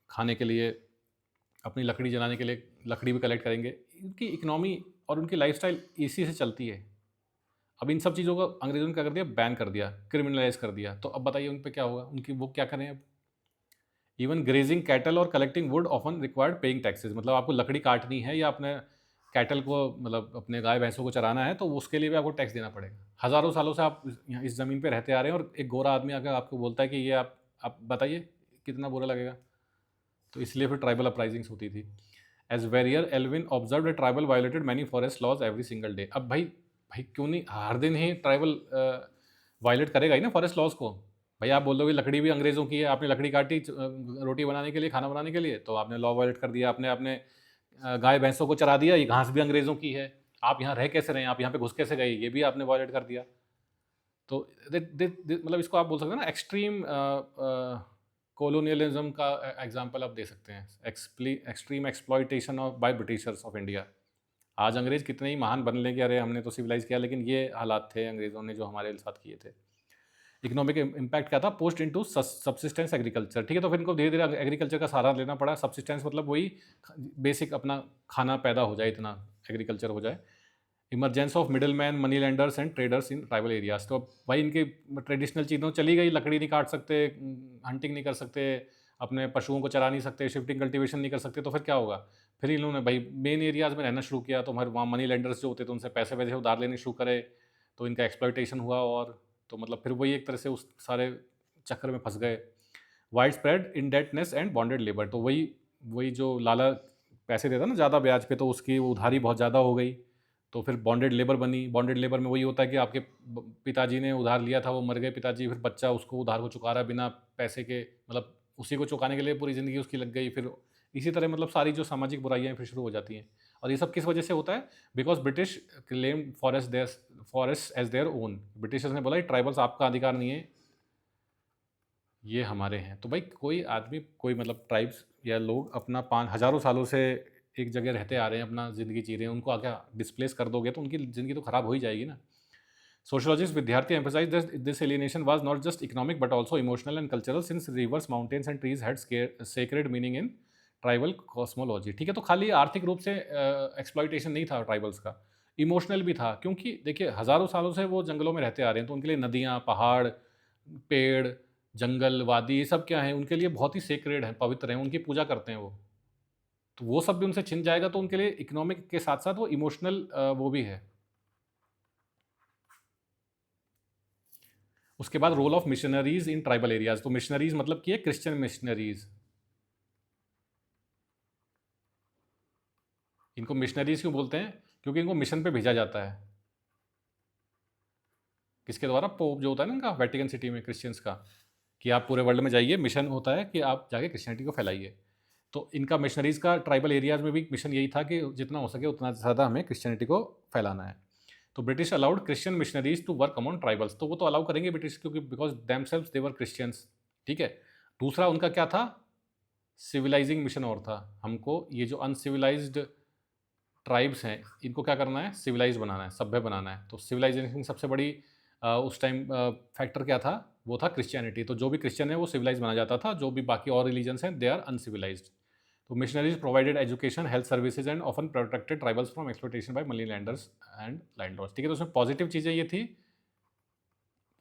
S1: खाने के लिए, अपनी लकड़ी जलाने के लिए लकड़ी भी कलेक्ट करेंगे। इनकी इकनॉमी और उनकी लाइफस्टाइल इसी से चलती है। अब इन सब चीज़ों को अंग्रेज़ों ने क्या कर दिया? बैन कर दिया, क्रिमिनलाइज कर दिया। तो अब बताइए उन पे क्या होगा? उनकी वो क्या करें अब? इवन ग्रेजिंग कैटल और collecting would often required paying taxes. मतलब आपको लकड़ी काटनी है या अपने कैटल को, मतलब अपने गाय भैंसों को चराना है, तो उसके लिए भी आपको टैक्स देना पड़ेगा। हज़ारों सालों से आप यहाँ इस ज़मीन पे रहते आ रहे हैं, और एक गोरा आदमी आकर आपको बोलता है कि ये आप बताइए कितना बुरा लगेगा। तो इसलिए फिर ट्राइबल अपराइजिंग्स होती थी। As Verrier Elwin observe tribal violated many forest laws every single day. अब भाई क्यों नहीं, हर दिन ही ट्राइबल वायलेट करेगा ही ना फॉरेस्ट लॉज को। भाई आप बोल दो कि लकड़ी भी अंग्रेज़ों की है, आपने लकड़ी काटी रोटी बनाने के लिए, खाना बनाने के लिए, तो आपने लॉ वायलेट कर दिया। आपने अपने गाय भैंसों को चरा दिया, ये घास भी अंग्रेज़ों की है, आप यहाँ रह कैसे रहे, आप यहाँ पे घुस कैसे गए, ये भी आपने वायलेट कर दिया। तो मतलब इसको आप बोल सकते हैं ना एक्सट्रीम कोलोनियलिज्म का एग्जाम्पल आप दे सकते हैं, extreme exploitation of by Britishers of India. आज अंग्रेज़ कितने ही महान बन लें कि अरे हमने तो सिविलाइज़ किया, लेकिन ये हालात थे अंग्रेज़ों ने जो हमारे साथ किए थे। इकोनॉमिक इम्पैक्ट क्या था? पोस्ट इनटू सब्सिस्टेंस एग्रीकल्चर, ठीक है? तो फिर इनको धीरे-धीरे एग्रीकल्चर का सहारा लेना पड़ा। सब्सिस्टेंस मतलब वही बेसिक अपना खाना पैदा हो जाए, इतना एग्रीकल्चर हो जाए। Emergence of middle man, money lenders and traders in tribal areas. तो अब भाई इनकी ट्रेडिशनल चीज़ों चली गई, लकड़ी नहीं काट सकते, हंटिंग नहीं कर सकते, अपने पशुओं को चरा नहीं सकते, शिफ्टिंग कल्टीवेशन नहीं कर सकते, तो फिर क्या होगा? फिर इन्होंने भाई मेन एरियाज में रहना शुरू किया, तो हमारे वहाँ मनी लेंडर्स जो होते थे उनसे पैसे वैसे उधार लेने शुरू करे, तो इनका एक्सप्लॉयटेशन हुआ, और तो मतलब फिर वही एक तरह से उस सारे चक्कर में फंस गए। Wide spread indebtedness and bonded labour, तो वही वही जो लाला पैसे देता ना ज़्यादा ब्याज पे, तो उसकी उधारी बहुत ज़्यादा हो गई, तो फिर बॉन्डेड लेबर बनी। बॉन्डेड लेबर में वही होता है कि आपके पिताजी ने उधार लिया था, वो मर गए पिताजी, फिर बच्चा उसको उधार को चुका रहा है बिना पैसे के, मतलब उसी को चुकाने के लिए पूरी ज़िंदगी उसकी लग गई। फिर इसी तरह मतलब सारी जो सामाजिक बुराइयाँ फिर शुरू हो जाती हैं। और ये सब किस वजह से होता है? Because British claim forest as their own. Britishers ने बोला ट्राइबल्स आपका अधिकार नहीं है, ये हमारे हैं। तो भाई कोई आदमी, कोई मतलब ट्राइब्स या लोग अपना 5 हज़ारों सालों से एक जगह रहते आ रहे हैं, अपना ज़िंदगी जी रहे हैं, उनको आगे डिस्प्लेस कर दोगे तो उनकी ज़िंदगी तो खराब हो ही जाएगी ना। Sociologist Vidyarthi emphasise this alienation was not just economic but also emotional and cultural, since rivers, mountains and trees had sacred meaning in tribal cosmology. ठीक है, तो खाली आर्थिक रूप से एक्सप्लॉइटेशन नहीं था ट्राइबल्स का, इमोशनल भी था, क्योंकि देखिए हज़ारों सालों से वो जंगलों में रहते आ रहे हैं, तो उनके लिए नदियाँ, पहाड़, पेड़, जंगल, वादी, ये सब क्या है उनके लिए बहुत ही सेक्रेड है, पवित्र हैं, उनकी पूजा करते हैं वो। तो वो सब भी उनसे छिन जाएगा, तो उनके लिए इकोनॉमिक के साथ साथ वो इमोशनल वो भी है। उसके बाद role of missionaries in tribal areas. तो मिशनरीज मतलब कि क्रिश्चियन मिशनरीज। इनको मिशनरीज क्यों बोलते हैं? क्योंकि इनको मिशन पे भेजा जाता है। किसके द्वारा? पोप जो होता है ना इनका, वेटिकन सिटी में क्रिश्चियंस का, कि आप पूरे वर्ल्ड में जाइए, मिशन होता है कि आप जाके क्रिश्चियनिटी को फैलाइए। तो इनका मिशनरीज का ट्राइबल एरियाज में भी मिशन यही था कि जितना हो सके उतना ज़्यादा हमें क्रिश्चियनिटी को फैलाना है। तो British allowed Christian missionaries to work among tribals, तो वो तो अलाउ करेंगे ब्रिटिश, क्योंकि because themselves they were Christians. ठीक है। दूसरा उनका क्या था? सिविलाइजिंग मिशन और था, हमको ये जो अनसिविलाइज्ड ट्राइब्स हैं इनको क्या करना है? सिविलाइज बनाना है, सभ्य बनाना है। तो सिविलाइजेशन की सबसे बड़ी उस टाइम फैक्टर क्या था? वो था क्रिश्चियनिटी। तो जो भी क्रिश्चियन है वो सिविलाइज बना जाता था, जो भी बाकी और रिलीजन्स हैं दे आर अनसिविलाइज्ड। तो missionaries provided education, health services and often protected tribals from exploitation bye money landers and landlords. ठीक है, तो उसमें पॉजिटिव चीज़ें ये थी,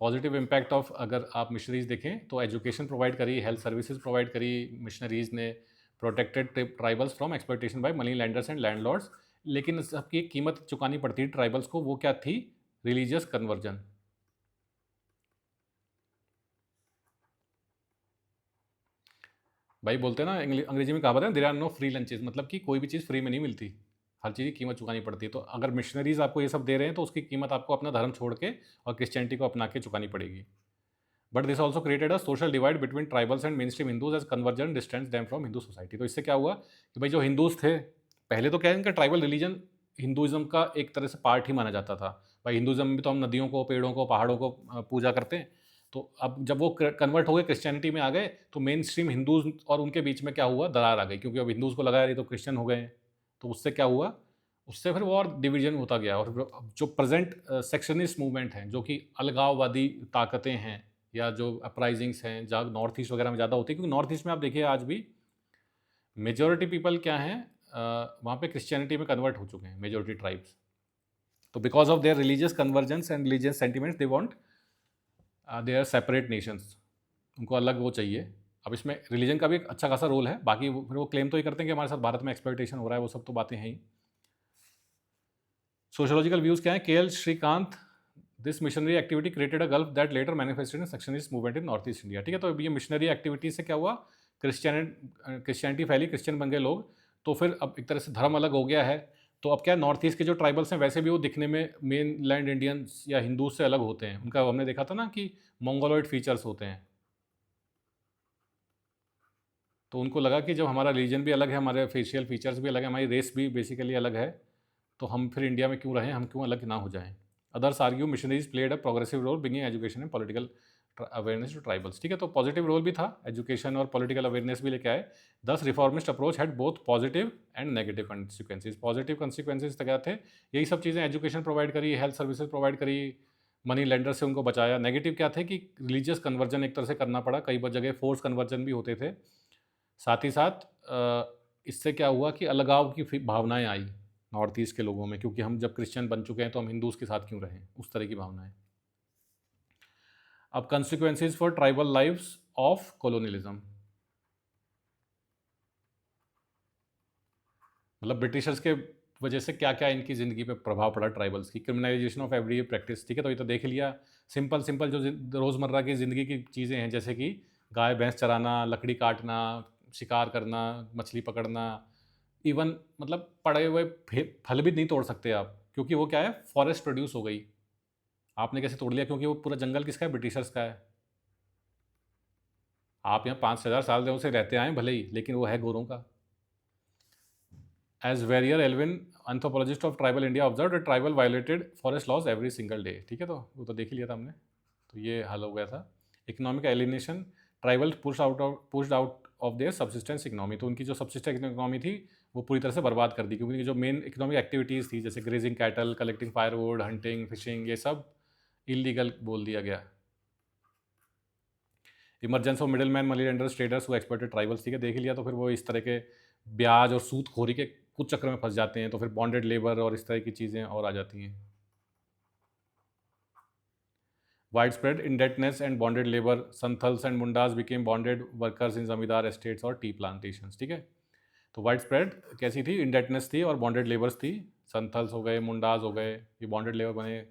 S1: पॉजिटिव इम्पैक्ट ऑफ, अगर आप मिशनरीज देखें तो एजुकेशन प्रोवाइड करी, हेल्थ सर्विसेज प्रोवाइड करी मिशनरीज ने, protected tribals from exploitation bye money landers and landlords. लेकिन सबकी एक कीमत चुकानी पड़ती है ट्राइबल्स को, वो क्या थी? Religious conversion. भाई बोलते हैं ना, अंग्रेजी में कहावत है, there are no free lunches, मतलब कि कोई भी चीज़ फ्री में नहीं मिलती, हर चीज़ की कीमत चुकानी पड़ती है। तो अगर मिशनरीज आपको ये सब दे रहे हैं तो उसकी कीमत आपको अपना धर्म छोड़ के और क्रिश्चियनिटी को अपना के चुकानी पड़ेगी। But this also created a social divide between tribals and mainstream Hindus as conversion distance them from Hindu society. तो इससे क्या हुआ कि भाई जो हिंदूज थे, पहले तो क्या है, इनका ट्राइबल रिलीजन हिंदुज़म का एक तरह से पार्ट ही माना जाता था। भाई हिंदुज़म में तो हम नदियों को, पेड़ों को, पहाड़ों को पूजा करते हैं। तो अब जब वो कन्वर्ट हो गए, क्रिश्चियनिटी में आ गए, तो मेन स्ट्रीम हिंदूज और उनके बीच में क्या हुआ? दरार आ गई, क्योंकि अब हिंदूज़ को लगा यार ये तो क्रिश्चियन हो गए हैं। तो उससे क्या हुआ? उससे फिर वो और डिवीजन होता गया, और जो प्रेजेंट सेक्शनिस्ट मूवमेंट हैं, जो कि अलगाववादी ताकतें हैं, या जो अपराइजिंग्स हैं जहाँ नॉर्थ ईस्ट वगैरह में ज़्यादा होती है, क्योंकि नॉर्थ ईस्ट में आप देखिए आज भी मेजॉरिटी पीपल क्या हैं, वहाँ पे क्रिश्चियनिटी में कन्वर्ट हो चुके हैं मेजॉरिटी ट्राइब्स। तो because of their religious convergence and religious sentiments they want there separate Nations, उनको अलग वो चाहिए। अब इसमें रिलीजन का भी एक अच्छा खासा रोल है, बाकी फिर वो क्लेम तो ही करते हैं कि हमारे साथ भारत में एक्सप्लॉयटेशन हो रहा है, वो सब तो बातें हैं ही। सोशियोलॉजिकल व्यूज़ क्या है? K L Srikant, this missionary activity created a gulf that later manifested in secessionist movement in north east India. ठीक है, तो ये मिशनरी एक्टिविटी से क्या हुआ? क्रिश्चियनिटी फैली, क्रिश्चियन बन गए लोग, तो फिर अब एक तरह से धर्म अलग हो गया है। तो अब क्या, नॉर्थ ईस्ट के जो ट्राइबल्स हैं वैसे भी वो दिखने में मेन लैंड इंडियंस या हिंदूज से अलग होते हैं। उनका हमने देखा था ना कि मंगोलॉइड फीचर्स होते हैं। तो उनको लगा कि जब हमारा रिलीजन भी अलग है, हमारे फेशियल फीचर्स भी अलग है, हमारी रेस भी बेसिकली अलग है, तो हम फिर इंडिया में क्यों रहें, हम क्यों अलग ना हो जाएं। Others argue missionaries played a progressive role bringing education and political awareness to tribals, ठीक है। तो पॉजिटिव रोल भी था, एजुकेशन और पॉलिटिकल अवेयरनेस भी लेके आए। दस reformist approach had both positive and negative consequences. Positive consequences क्या थे, यही सब चीज़ें, एजुकेशन प्रोवाइड करी, हेल्थ सर्विसेज प्रोवाइड करी, मनी लेंडर से उनको बचाया। नेगेटिव क्या थे कि रिलीजियस कन्वर्जन एक तरह से करना पड़ा, कई जगह फोर्स कन्वर्जन भी होते थे। साथ ही साथ इससे क्या हुआ कि अलगाव की भावनाएं आई नॉर्थ ईस्ट के लोगों में, क्योंकि हम जब क्रिश्चियन बन चुके हैं तो हम हिंदूज के साथ क्यों रहें, उस तरह की भावनाएं। अब consequences for tribal lives of colonialism, मतलब ब्रिटिशर्स के वजह से क्या क्या इनकी ज़िंदगी पे प्रभाव पड़ा ट्राइबल्स की। क्रिमिनलाइजेशन ऑफ एवरीडे प्रैक्टिस, ठीक है, तो ये तो देख लिया। सिंपल सिंपल जो रोज़मर्रा की ज़िंदगी की चीज़ें हैं, जैसे कि गाय भैंस चराना, लकड़ी काटना, शिकार करना, मछली पकड़ना, इवन मतलब पड़े हुए फल भी नहीं तोड़ सकते आप, क्योंकि वो क्या है, फॉरेस्ट प्रोड्यूस हो गई। आपने कैसे तोड़ लिया, क्योंकि वो पूरा जंगल किसका है, ब्रिटिशर्स का है। आप यहाँ 5,000 साल से रहते आए भले ही, लेकिन वो है गोरों का। As Verrier Elvin, anthropologist of tribal India, observed that tribal violated forest laws every single day, ठीक है, तो वो तो देख ही लिया था हमने, तो ये हल हो गया था। Economic alienation, tribal pushed out of their subsistence economy, तो उनकी जो सब्सिस्टेंस इकोनॉमी थी वो पूरी तरह से बर्बाद कर दी, क्योंकि जो मेन इकोनॉमिक एक्टिविटीज़ थी, जैसे grazing cattle, collecting firewood, hunting, fishing, ये सब इलीगल बोल दिया गया। Emergence of middle man, money lenders, traders who exploited tribals, ठीक है, देख ही लिया। तो फिर वो इस तरह के ब्याज और सूदखोरी के कुछ चक्र में फंस जाते हैं, तो फिर बॉन्डेड लेबर और इस तरह की चीज़ें और आ जाती हैं। Wide spread indebtedness and bonded labour, Santhals and Mundas became bonded workers in zamindar estates और टी प्लांटेशंस, ठीक है। तो वाइड स्प्रेड कैसी थी, इंडेटनेस थी और बॉन्डेड लेबर्स थी। संथल्स हो गए, मुंडास हो गए, ये बॉन्डेड लेबर बने।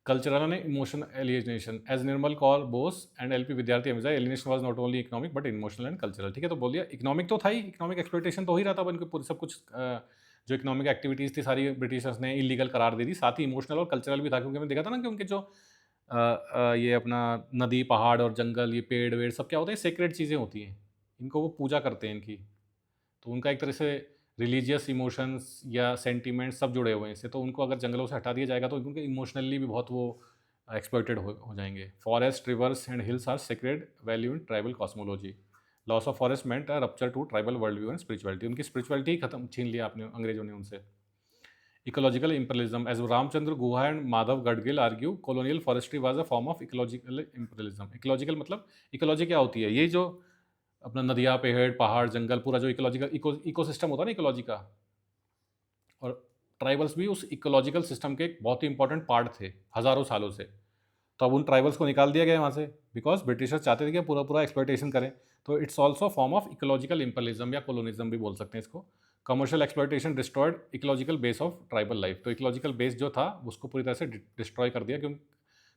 S1: Cultural and emotional alienation, as Nirmal Kaur Bose and L P Vidyarthi emphasise, alienation was not only economic but emotional and cultural, ठीक है। तो बोल दिया इकोनॉमिक तो था ही, इकोनॉमिक एक्सप्लॉइटेशन तो हो ही रहा था, इनको पूरी सब कुछ जो इकोनॉमिक एक्टिविटीज़ थी सारी ब्रिटिशर्स ने इलीगल करार दे दी, साथ ही इमोशनल और कल्चरल भी था, क्योंकि मैंने देखा था ना कि उनके जो ये अपना नदी, पहाड़ और जंगल, ये पेड़ वेड़ सब क्या होता है, सेक्रेड चीज़ें होती हैं, इनको वो पूजा करते हैं इनकी। तो उनका एक तरह से रिलीजियस इमोशंस या सेंटीमेंट्स सब जुड़े हुए हैं इससे, तो उनको अगर जंगलों से हटा दिया जाएगा तो उनके इमोशनली भी बहुत वो एक्सप्लॉइटेड हो जाएंगे। Forest, rivers and hills are sacred value in tribal cosmology. Loss of forest meant a rupture to tribal world view and spirituality, उनकी स्पिरिचुअलिटी ही खत्म, छीन लिया आपने अंग्रेजों ने उनसे। Ecological imperialism, as Ramachandra Guha and Madhav Gadgil argue, colonial forestry was a form of ecological imperialism। Ecological मतलब, इकोलॉजी क्या होती है, ये जो अपना नदियाँ, पेड़, पहाड़, जंगल, पूरा जो इकोलॉजिकल इकोसिस्टम होता है ना इकोलॉजी का, और ट्राइबल्स भी उस इकोलॉजिकल सिस्टम के एक बहुत ही इंपॉर्टेंट पार्ट थे हज़ारों सालों से। तो अब उन ट्राइबल्स को निकाल दिया गया वहाँ से, बिकॉज ब्रिटिशर्स चाहते थे कि पूरा पूरा एक्सप्लॉइटेशन करें। तो it's also form of ecological imperialism या कोलोनिज्म भी बोल सकते हैं इसको। Commercial exploitation destroyed ecological base of tribal life, तो इकोलॉजिकल बेस जो था उसको पूरी तरह से डिस्ट्रॉय कर दिया, क्योंकि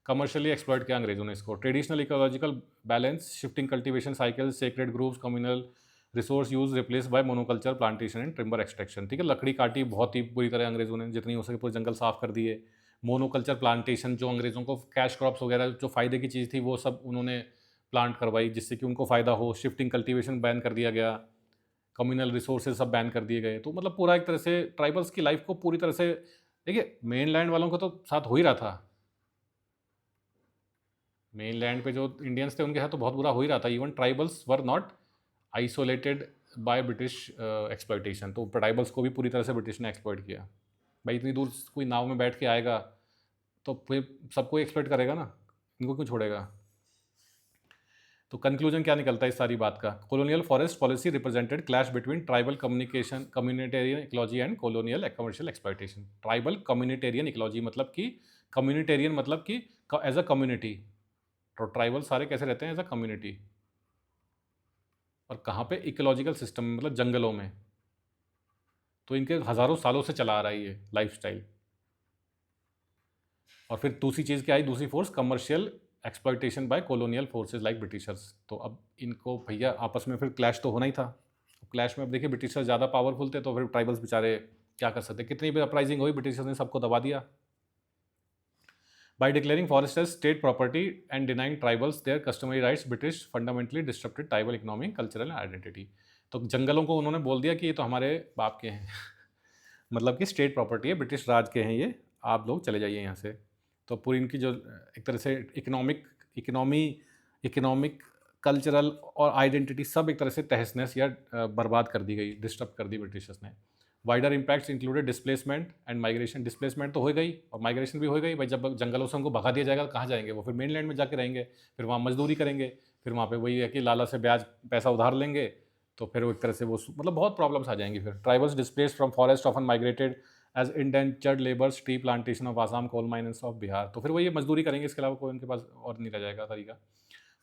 S1: कमर्शियली एक्सप्लॉइट किया अंग्रेजों ने इसको। Traditional ecological balance, shifting cultivation cycles, sacred groups, communal resource use replace by monoculture, plantation and timber extraction, ठीक है। लकड़ी काटी बहुत ही पूरी तरह अंग्रेजों ने, जितनी हो सके पूरे जंगल साफ कर दिए। मोनोकल्चर प्लांटेशन, जो अंग्रेज़ों को कैश क्रॉप्स वगैरह जो फ़ायदे की चीज़ थी वो सब उन्होंने प्लांट करवाई, जिससे कि उनको फ़ायदा हो। शिफ्टिंग कल्टीवेशन बैन कर दिया गया, कम्युनल रिसोर्सेज सब बैन कर दिए गए। तो मतलब पूरा एक तरह से ट्राइबल्स की लाइफ को पूरी तरह से, देखिए मेन लैंड वालों को तो साथ हो ही रहा था, मेन लैंड पे जो इंडियंस थे उनके साथ तो बहुत बुरा हो ही रहा था। Even tribals were not isolated by British exploitation, तो ट्राइबल्स को भी पूरी तरह से ब्रिटिश ने एक्सप्लॉइट किया। भाई इतनी दूर कोई नाव में बैठ के आएगा तो फिर सबको एक्सप्लॉइट करेगा ना, इनको क्यों छोड़ेगा। तो कंक्लूजन क्या निकलता है इस सारी बात का, colonial forest policy represented clash between tribal communication communitarian ecology and colonial commercial exploitation. Tribal communitarian ecology मतलब कि, कम्युनिटेरियन मतलब कि एज अ कम्युनिटी, तो ट्राइबल सारे कैसे रहते हैं एज अ कम्युनिटी, और कहाँ पे, इकोलॉजिकल सिस्टम में, मतलब जंगलों में। तो इनके हज़ारों सालों से चला आ रहा है ये लाइफस्टाइल। और फिर दूसरी चीज़ क्या आई, दूसरी force, commercial exploitation by colonial forces like Britishers. तो अब इनको भैया आपस में फिर क्लैश तो होना ही था। क्लैश में अब देखिए ब्रिटिशर्स ज़्यादा पावरफुल थे, तो फिर ट्राइबल्स बेचारे क्या कर सकते, कितनी भी अपराइजिंग हुई ब्रिटिशर्स ने सबको दबा दिया। By declaring forest as state property and denying tribals their customary rights, British fundamentally disturbed tribal economic, cultural identity. तो जंगलों को उन्होंने बोल दिया कि ये तो हमारे बाप के हैं मतलब कि स्टेट प्रॉपर्टी है, ब्रिटिश राज के हैं ये, आप लोग चले जाइए यहाँ से। तो पूरी इनकी जो एक तरह से इकोनॉमिक, कल्चरल और आइडेंटिटी सब एक तरह से तहस-नहस या बर्बाद कर दी गई, डिस्टर्ब कर दी ब्रिटिशर्स ने। Wider impacts included displacement and migration. Displacement तो हो गई और माइग्रेशन भी हो गई। भाई जब जंगलों से उनको भगा दिया जाएगा तो कहाँ जाएँगे वो? फिर मेनलैंड में जाके रहेंगे, फिर वहाँ मज़दूरी करेंगे, फिर वहाँ पे वही है कि लाला से ब्याज पैसा उधार लेंगे, तो फिर वो एक तरह से वो मतलब बहुत प्रॉब्लम्स आ जाएँगी फिर। Tribals displaced from forest often migrated as indentured labours, tree plantation of Assam, coal miners of Bihar. तो फिर वो ये मज़दूरी करेंगे, इसके अलावा कोई उनके पास और नहीं रह जाएगा तरीका।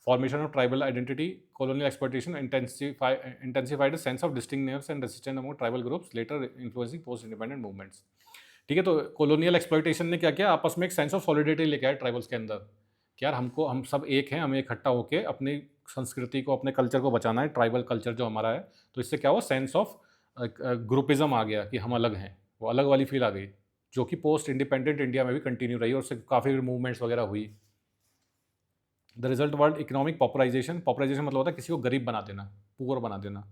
S1: Formation of tribal identity, colonial exploitation intensified a sense of distinctness and resistance among tribal groups, later influencing post-independent movements। ठीक है, तो colonial exploitation ने क्या किया, आपस में एक सेंस ऑफ सॉलिडिटी लेके आए ट्राइबल्स के अंदर कि यार हम सब एक हैं, हमें इकट्ठा होकर अपनी संस्कृति को, अपने कल्चर को बचाना है, ट्राइबल कल्चर जो हमारा है। तो इससे क्या हुआ, सेंस ऑफ ग्रुपिज्म आ गया कि हम अलग हैं, वो अलग वाली फील आ गई, जो कि पोस्ट इंडिपेंडेंट इंडिया में भी कंटिन्यू रही और उससे काफ़ी मूवमेंट्स वगैरह हुई। The result word economic popularisation. Popularisation मतलब होता है किसी को गरीब बना देना, पुअर बना देना।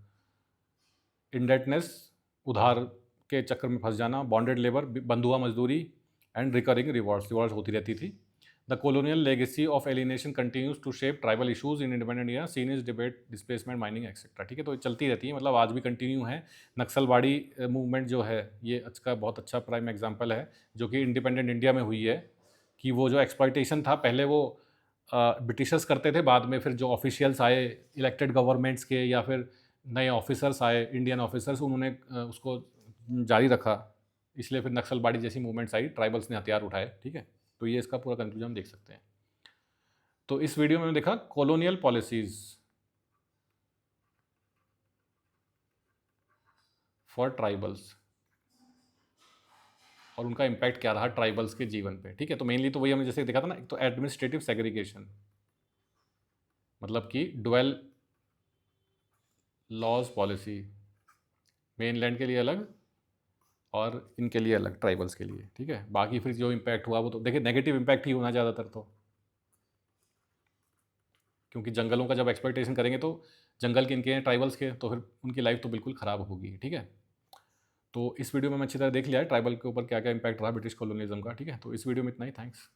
S1: इंडेटनेस, उधार के चक्कर में फंस जाना। बॉन्डेड लेबर, बंधुआ मजदूरी। एंड रिकरिंग रिवॉर्ड्स होती रहती थी। The colonial legacy of alienation continues to shape tribal issues in independent India, seen is debate, displacement, mining etcetera. ठीक है, तो चलती रहती है, मतलब आज भी कंटिन्यू है। नक्सलवाड़ी मूवमेंट जो है ये इसका बहुत अच्छा प्राइम एग्जाम्पल है, जो कि इंडिपेंडेंट इंडिया में हुई है। कि वो जो एक्सप्लॉयटेशन था पहले वो ब्रिटिशर्स करते थे, बाद में फिर जो ऑफिशियल्स आए इलेक्टेड गवर्नमेंट्स के या फिर नए ऑफिसर्स आए, इंडियन ऑफिसर्स, उन्होंने उसको जारी रखा। इसलिए फिर नक्सलबाड़ी जैसी मूवमेंट्स आई, ट्राइबल्स ने हथियार उठाए। ठीक है, तो ये इसका पूरा कंक्लूजन हम देख सकते हैं। तो इस वीडियो में देखा कॉलोनियल पॉलिसीज फॉर ट्राइबल्स और उनका इम्पैक्ट क्या रहा ट्राइबल्स के जीवन पे। ठीक है, तो मेनली तो वही हमने जैसे देखा था ना, एक तो एडमिनिस्ट्रेटिव सेग्रीगेशन, मतलब कि डुअल लॉज पॉलिसी, मेनलैंड के लिए अलग और इनके लिए अलग, ट्राइबल्स के लिए। ठीक है, बाकी फिर जो इम्पैक्ट हुआ वो तो देखिए नेगेटिव इम्पैक्ट ही होना ज़्यादातर, तो क्योंकि जंगलों का जब एक्सप्लॉयटेशन करेंगे तो जंगल के इनके हैं ट्राइबल्स के, तो फिर उनकी लाइफ तो बिल्कुल ख़राब होगी। ठीक है, तो इस वीडियो में मैं अच्छी तरह देख लिया है ट्राइबल के ऊपर क्या क्या इम्पैक्ट रहा ब्रिटिश कॉलोनिज्म का। ठीक है, तो इस वीडियो में इतना ही। थैंक्स।